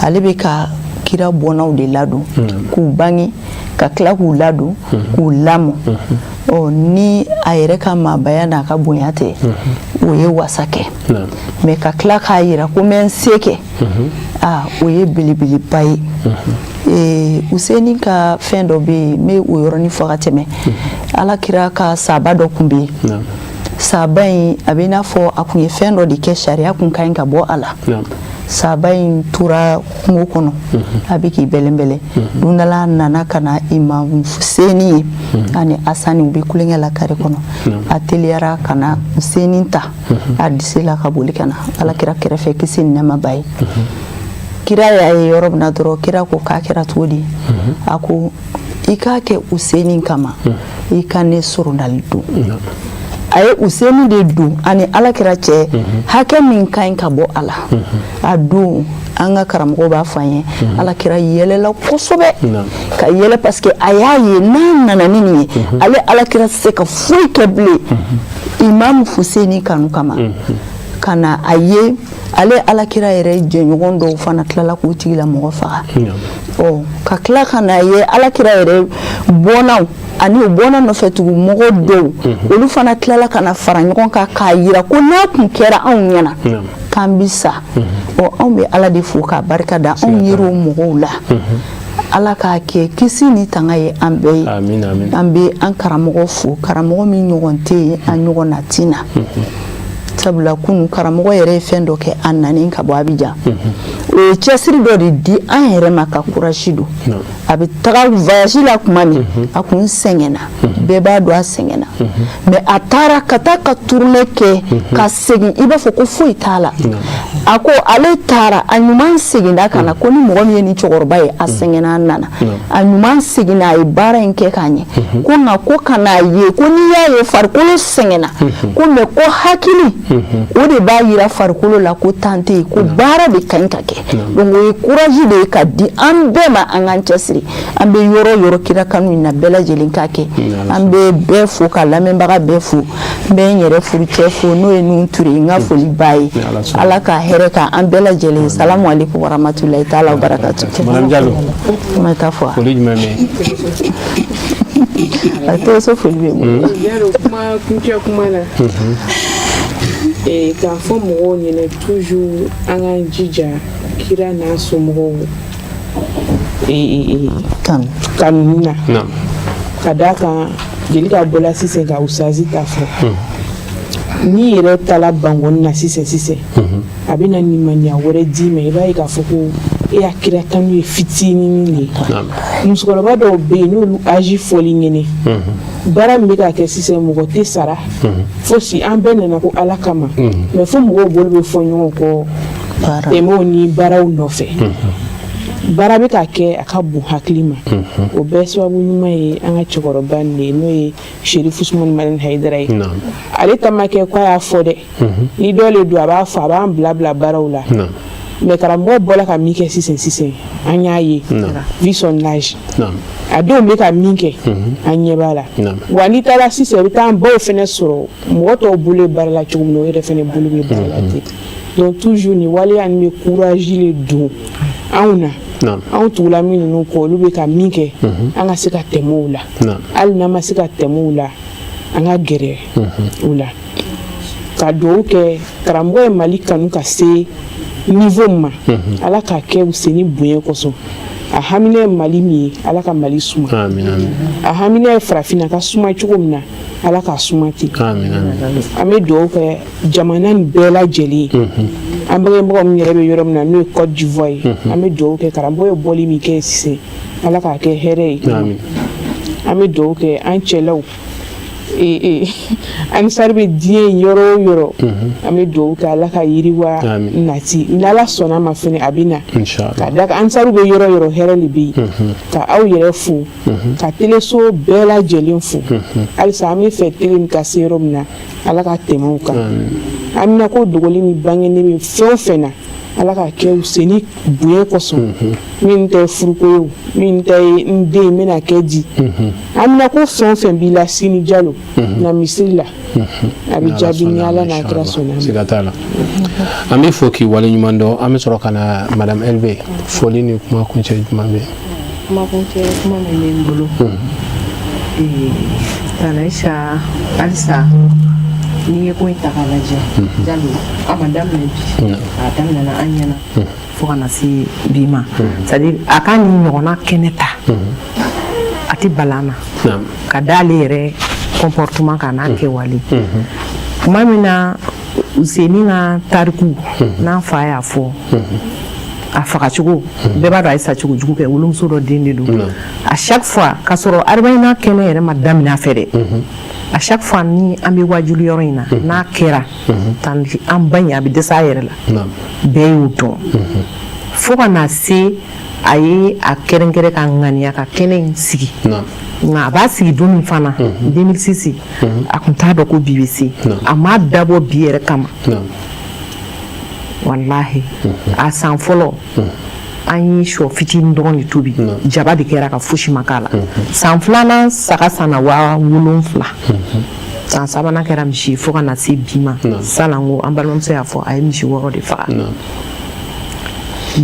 ale bɛ ka kira bɔnnaw de ladon k'u bange ka tila k'u ladon k'u lamɔ ni a yɛrɛ ka maabaya n'a ka bonya tɛ o ye wasa kɛ mais ka tila k'a yira ko n bɛ n se kɛ o ye belebeleba ye Useni ka fɛn dɔ bɛ yen n bɛ o yɔrɔnin fɔ ka tɛmɛ ala kira ka saba dɔ tun bɛ yen saba in a bɛ i n'a fɔ a tun ye fɛn dɔ de kɛ sariya kun ka ɲi ka bɔ a la saba in tora kungo kɔnɔ a bɛ k'i bɛlɛnbɛlɛn don dɔ la a nana ka na Imam Useni ye ani Asani u bɛ kulonkɛ la kare kɔnɔ a teliyara ka na Useni ta a disi la ka boli ka na ala kira kɛrɛfɛ kisi ni nɛɛma b'a ye kira y'a ye yɔrɔ min na dɔrɔn kira ko k'a kɛra cogo di a ko i k'a kɛ Useni kama i ka ne sorondali don a ye Useni de don ani ala kira cɛ hakɛ min ka ɲi ka bɔ a la a don an ka karamɔgɔ b'a fɔ an ye ala kira yɛlɛla kosɛbɛ ka yɛlɛ parce que a y'a ye n'a nana ni nin ye ale ala kira se ka foyi kɛ bilen Imam Useni kanu kama ka na a ye ale ala kira yɛrɛ jɛɲɔgɔn dɔw fana tilala k'u tigila mɔgɔ faga ka tila ka na ye ala kira yɛrɛ bɔnnaw ani u bɔnna nɔfɛ tugu mɔgɔ dɔw olu fana tilala ka na fara ɲɔgɔn kan k'a yira ko n'a kun kɛra anw ɲɛna k'an bi sa anw bɛ ala de fo k'a barika da anw yer'o mɔgɔw la ala k'a kɛ kisi ni tanga ye an bɛɛ ye an bɛ an karamɔgɔ fo karamɔgɔ min ɲɔgɔn tɛ yen an ɲɔgɔn na tina sabula kunu karamɔgɔ yɛrɛ ye fɛn dɔ kɛ a nani ka bɔ Abijan o ye cɛsiri dɔ de di an yɛrɛ ma ka courage don a bɛ taga voyage la kuma min a kun sɛgɛnna bɛɛ b'a dɔn a sɛgɛnna mais a taara ka taa ka tournée kɛ ka segin i b'a fɔ ko foyi t'a la a ko ale taara a ɲuman seginna ka na ko ni mɔgɔ min ye ni cɛkɔrɔba ye a sɛgɛnna a nana a ɲuman seginna a ye baara in kɛ k'a ɲɛ ko nka ko kan'a ye ko n'i y'a ye farikolo sɛgɛnna ko mais ko hakili o de b'a yira farikolo la ko tan tɛ yen ko baara de ka ɲi ka kɛ donc o ye courage de ye ka di an bɛɛ ma an k'an cɛsiri an bɛ yɔrɔ o yɔrɔ kira kanu in na bɛɛ lajɛlen k'a kɛ an bɛ bɛɛ fo ka lamɛnbaga bɛɛ fo n bɛ n yɛrɛ furucɛ fo n'o ye Nuhu Ture n ka foli b'a ye ala ka hɛrɛ k'an bɛɛ lajɛlen salamu aleykum wa rahmatulahi taala wa barakatuh. Madame Diallo ma taa fɔ foli jumɛn bɛ a t'o so foli bɛ n bolo. kuma kuncɛ kuma la k'a fɔ mɔgɔw ɲɛna toujours an k'an jija kira n'a somɔgɔw kanu na ka d'a kan jeli ka bɔla sisan ka usazi ta fɔ n'i yɛrɛ taara bangoni na sisan a bɛna limaniya wɛrɛ d'i ma i b'a ye k'a fɔ ko e y'a kira kanu ye fitinin de ye musokɔrɔba dɔw bɛ yen n'olu âge fɔli ɲini baara min bɛ ka kɛ sisan mɔgɔ tɛ sara fo si an bɛɛ nana ko ala kama mais fo mɔgɔw bolo bɛ fɔ ɲɔgɔn kɔ tɛmɛw ni baaraw nɔfɛ baara bɛ ka kɛ a ka bon hakili ma o bɛɛ sababu ɲuman ye an ka cɛkɔrɔba nin de n'o ye Sherifu Usmani Malɛni Hayidara ye ale ta ma kɛ k'a y'a fɔ dɛ ni dɔ le don a b'a fɔ a b'an bila baaraw la mais karamɔgɔ bɔla ka min kɛ sisan an y'a ye vu son âge a denw bɛ ka min kɛ an ɲɛ b'a la wa n'i taara sisan i bɛ taa an baw fɛnɛ sɔrɔ mɔgɔ tɔw bolo ye baara la cogo min na o yɛrɛ fɛnɛ bolo bɛ baara la ten donc toujours nin waleya nin bɛ courage le don anw na anw tugula min ninnu kɔ olu bɛ ka min kɛ an ka se ka tɛmɛ o la hali n'an ma se ka tɛmɛ o la an ka gɛrɛ o la ka dugawu kɛ karamɔgɔ ye Mali kanu ka se niveau ma ala k'a kɛ u se ni bonya kosɔn a hamina ye Mali min ye ala ka Mali suma a hamina ye farafinna ka suma cogo min na ala k'a suma ten an bɛ dugawu kɛ jamana nin bɛɛ lajɛlen an bangebagaw min yɛrɛ bɛ yɔrɔ min na n'o ye Côte d'Ivoire ye an bɛ dugawu kɛ karamɔgɔ ye bɔli min kɛ sisan ala k'a kɛ hɛrɛ ye an bɛ dugawu kɛ an cɛlaw Ansar bɛ diɲɛ yɔrɔ o yɔrɔ an bɛ dugawu kɛ ala ka yiriwa nati ni ala sɔnna ma fɛnɛ a bɛ na ka da kan Ansar bɛ yɔrɔ yɔrɔ hɛrɛ de bɛ yen ka aw yɛrɛ fo ka teleso bɛɛ lajɛlen fo halisa an bɛ fɛ tele min ka se yɔrɔ min na ala ka tɛmɛ o kan an bɛna ko dogoli ni bangeni bɛ fɛn o fɛn na ala ka kɛ u se ni bonya kosɔn min tɛ furuko ye min tɛ n den n bɛna kɛ di an bɛna ko fɛn o fɛn b'i la sini jalo na misiri la a bɛ jaabi ni ala n'a kira sɔnna siga t'a la an bɛ fɔ k'i waleɲuman dɔn an bɛ sɔrɔ ka na madame Elbe foli ni kuma kuncɛ jumɛn bɛ kuma kuncɛ kuma min bɛ n bolo Tanaisha halisa n'i ye ko in ta k'a lajɛ jalo a ma daminɛ bi a daminɛna an ɲɛna fo ka na se bi ma c'est à dire a ka nin ɲɔgɔnna kɛnɛ ta a tɛ bala na ka d'ale yɛrɛ comportement kan n'a kɛwale tuma min na Useni ka tariku n'an fa y'a fɔ a fagacogo bɛɛ b'a dɔn a ye sacogo jugu kɛ wolomuso dɔ den de don à chaque fois k'a sɔrɔ arbaïna kɛnɛ yɛrɛ ma daminɛ a fɛ dɛ à chaque fois ni an bɛ wajuli yɔrɔ in na n'a kɛra tandis an ba in a bɛ dɛsɛ a yɛrɛ la bɛɛ y'o dɔn fo ka na se a ye a kɛrɛnkɛrɛn ka ŋaniya ka kɛnɛ in sigi nka a b'a sigi don min fana 2006 a tun t'a dɔn ko bi bɛ se a ma dabɔ bi yɛrɛ kama wallahi a san fɔlɔ an ye sɔ fitinin dɔrɔn de tobi jaba de kɛra ka fosi ma k'a la san filanan saga sanna 7,000 san sabanan kɛra misi fo ka na se bi ma salanko an balimamuso y'a fɔ a ye misi 6 de faga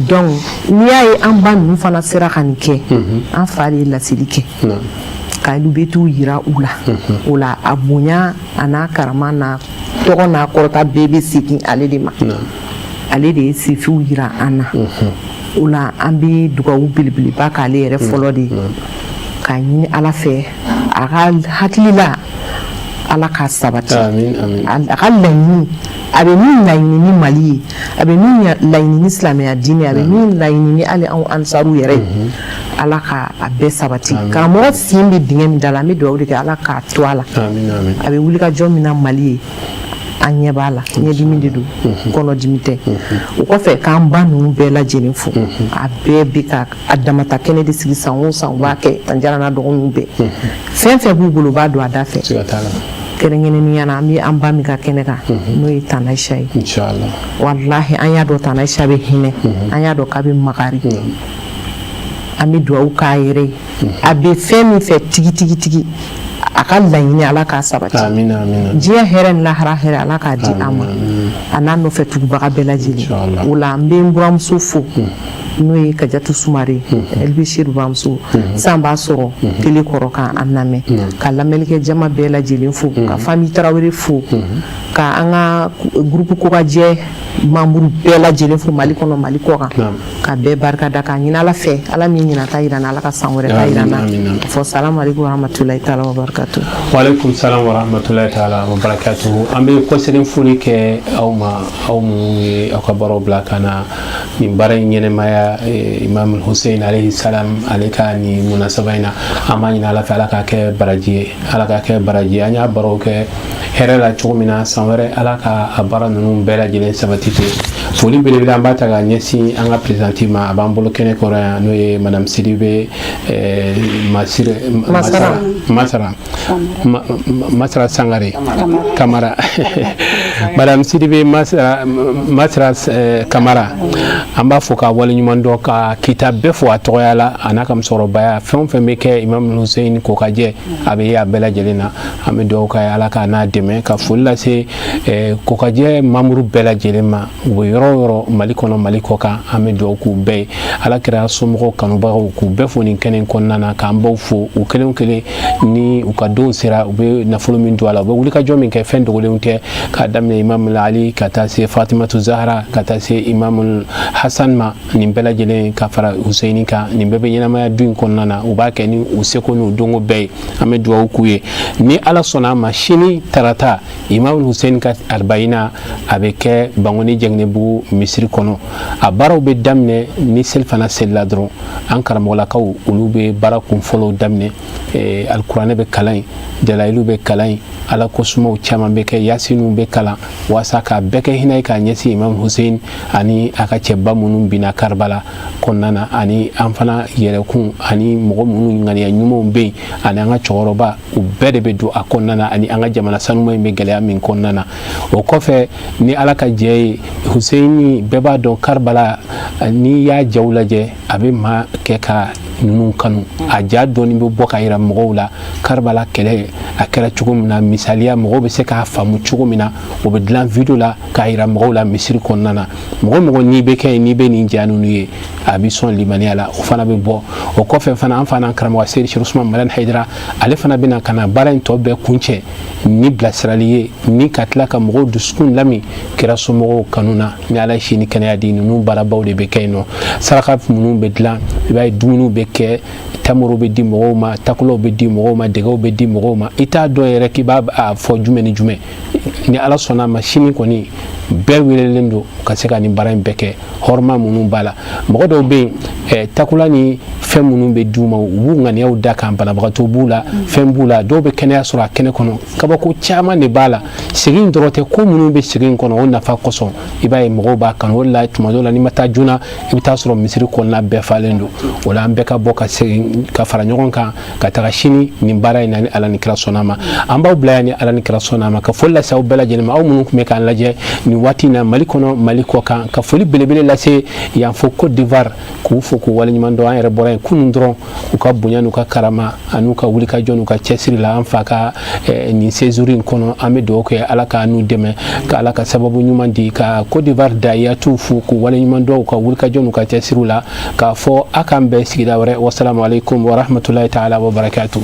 donc n'i y'a ye an ba ninnu fana sera ka nin kɛ an fa de ye laseli kɛ ka olu bɛ t'u yira u la o la a bonya a n'a karama n'a tɔgɔ n'a kɔrɔta bɛɛ bɛ segin ale de ma ale de ye sefiw yira an na o la an bɛ dugawu belebeleba k'ale yɛrɛ fɔlɔ de ye k'a ɲini ala fɛ a ka hakili la ala k'a sabati a ka laɲini a bɛ min laɲini ni Mali ye a bɛ min laɲini ni silamɛya diinɛ a bɛ min laɲini ni hali anw ansaru yɛrɛ ala ka a bɛɛ sabati karamɔgɔ sen bɛ dingɛ min da la an bɛ dugawu de kɛ ala k'a to a la a bɛ wuli ka jɔ min na Mali ye an ɲɛ b'a la ɲɛdimi de don kɔnɔdimi tɛ o kɔfɛ k'an ba ninnu bɛɛ lajɛlen fo a bɛɛ bɛ ka a damata kɛnɛ de sigi san o san u b'a kɛ Tanjara n'a dɔgɔninw bɛɛ fɛn fɛn b'u bolo u b'a don a da fɛ kɛrɛnkɛrɛnnenya na an bɛ an ba min ka kɛnɛ kan n'o ye Tanaisha ye wallahi an y'a dɔn Tanaisha bɛ hinɛ an y'a dɔn k'a bɛ makari an bɛ dugawu k'a yɛrɛ ye a bɛ fɛn min fɛ tigi a ka laɲini ala k'a sabati diɲɛ hɛrɛ ni lahara hɛrɛ ala k'a di an ma a n'a nɔfɛ tugubaga bɛɛ lajɛlen o la an bɛ n buramuso fo n'o ye Kajatu Sumare Elbishir bamuso san b'a sɔrɔ télé kɔrɔ k'an lamɛn ka lamɛnnikɛ jama bɛɛ lajɛlen fo ka famille Tarawele fo ka an ka groupe Kokajɛ membre bɛɛ lajɛlen fo Mali kɔnɔ Mali kɔ kan ka bɛɛ barika da ka ɲini Ala fɛ Ala min ɲinata yira na Ala ka san wɛrɛ ta yira na fɔ salamu aleykum warahmatulahi taala wa barakatuh. Wa aleykum salam warahmatulahi taala wa barakatuh. An bɛ kɔsegin foli kɛ aw ma aw minnu ye aw ka baaraw bila ka na nin baara in ɲɛnɛmaya Imam Hussein alayhi salam ale ka nin munasaba in na an b'a ɲini Ala fɛ Ala ka kɛ baraji ye Ala ka kɛ baraji ye an y'a baaraw kɛ hɛrɛ la cogo min na san wɛrɛ Ala ka a baara ninnu bɛɛ lajɛlen sabati ten foli belebele an b'a ta ka ɲɛsin an ka présidente ma a b'an bolo kɛnɛ kɔrɔ yan n'o ye madame Sidibe Masara Sangare Kamara madame Sidibe Masara Kamara an b'a fɔ ka waleɲuman dɔ ka kita bɛɛ fo a tɔgɔya la a n'a ka musokɔrɔbaya fɛn o fɛn bɛ kɛ Imam Hussein Kokajɛ a bɛ ye a bɛɛ lajɛlen na an bɛ dugawu k'a ye Ala ka n'a dɛmɛ ka foli lase Kokajɛ membre bɛɛ lajɛlen ma u bɛ yɔrɔ o yɔrɔ Mali kɔnɔ Mali kɔ kan an bɛ dugawu k'u bɛɛ ye Ala kɛra somɔgɔw kanubagaw k'u bɛɛ fo nin kɛnɛ in kɔnɔna na k'an baw fo u kelen o kelen ni u ka don sera u bɛ nafolo min don a la u bɛ wulikajɔ min kɛ fɛn dogolenw tɛ k'a daminɛ Imam Ali ka taa se Fatimatu Zahra ka taa se Imam Hassan ma nin bɛɛ lajɛlen ka fara Huseini kan nin bɛɛ bɛ ɲɛnamaya du in kɔnɔna na u b'a kɛ ni u seko n'u donko bɛɛ ye an bɛ dugawu k'u ye ni Ala sɔnna a ma sini tarata Imam Hussein ka arbaïna a bɛ kɛ Bangoni Jɛngɛnɛbugu misiri kɔnɔ a baaraw bɛ daminɛ ni selifana selila dɔrɔn an karamɔgɔlakaw olu bɛ baara kunfɔlɔw daminɛ alikuranɛ bɛ kalan yen dalayilu bɛ kalan yen Ala kosumaw caman bɛ kɛ yasiniw bɛ kalan walasa k'a bɛɛ kɛ hinɛ ye k'a ɲɛsin Imam Hussein ani a ka cɛba minnu binna Karibala kɔnɔna na ani an fana yɛrɛkun ani mɔgɔ minnu ŋaniya ɲumanw bɛ yen ani an ka cɛkɔrɔba u bɛɛ de bɛ don a kɔnɔna na ani an ka jamana sanuma in bɛ gɛlɛya min kɔnɔna na o kɔfɛ ni Ala ka jɛ ye Huseini bɛɛ b'a dɔn Karibala n'i y'a jaw lajɛ a bɛ maa kɛ ka ninnu kanu a ja dɔɔni bɛ bɔ ka yira mɔgɔw la Karibala kɛlɛ a kɛra cogo min na misaliya mɔgɔw bɛ se k'a faamu cogo min na o bɛ dilan video la k'a yira mɔgɔw la misiri kɔnɔna na mɔgɔ mɔgɔ n'i bɛ kɛ n'i bɛ nin ja ninnu ye a bɛ sɔn limaniya la o fana bɛ bɔ o kɔfɛ fana an fana karamɔgɔ Seydi Cheikh Ousmane Malane Haidara ale fana bɛ na ka na baara in tɔ bɛɛ kuncɛ ni bilasirali ye ni ka tila ka mɔgɔw dusukun lami kira somɔgɔw kanu na ni Ala ye si ni kɛnɛya di ninnu baarabaw de bɛ kɛ yen nɔ saraka minnu bɛ dilan i b'a ye dumuniw bɛ kɛ tamaro bɛ di mɔgɔw ma takulaw bɛ di mɔgɔw ma dɛgɛw bɛ di mɔgɔw ma i t'a dɔn yɛrɛ k'i b'a fɔ jumɛn ni jumɛn ni Ala sɔnna a ma sini kɔni bɛɛ welelen don ka se ka nin baara in bɛɛ kɛ hɔrɔma minnu b'a la mɔgɔ dɔw bɛ yen takula ni fɛn minnu bɛ d'u ma u b'u ŋaniyaw da kan banabagatɔw b'u la fɛn b'u la dɔw bɛ kɛnɛya sɔrɔ a kɛnɛ kɔnɔ kabako caman de b'a la segin dɔrɔn tɛ ko minnu bɛ segin kɔnɔ o nafa kosɔn i b'a ye mɔgɔw b'a kanu o de la tuma dɔw la n'i ma taa joona i bɛ taa sɔrɔ misiri kɔnɔna bɛɛ falen don o la an bɛɛ ka bɔ ka segin ka fara ɲɔgɔn kan ka taga sini nin baara in na ni Ala ni kira sɔnna a ma an b'aw bila yan ni Ala ni kira sɔnna a ma ka foli lase aw bɛɛ lajɛlen ma aw minnu tun bɛ k'an lajɛ nin waati in na Mali kɔnɔ Mali kɔ kan ka foli belebele lase yan fo Côte d'Ivoire k'u fo k'u waleɲuman dɔn an yɛrɛ bɔra yen kunun dɔrɔn u ka bonya n'u ka karama an'u ka wulikajɔ n'u ka cɛsiri la an fa ka nin séjour in kɔnɔ an bɛ dugawu kɛ Ala ka n'u dɛmɛ ka Ala ka sababu ɲuman di ka Côte d'Ivoire daiyatu fo k'u waleɲuman dɔn u ka wulikajɔ n'u ka cɛsiriw la k'a fɔ a k'an bɛɛ sigida wɛrɛ wasalamu aleykum wa rahmatulahi taala wa barakatuh.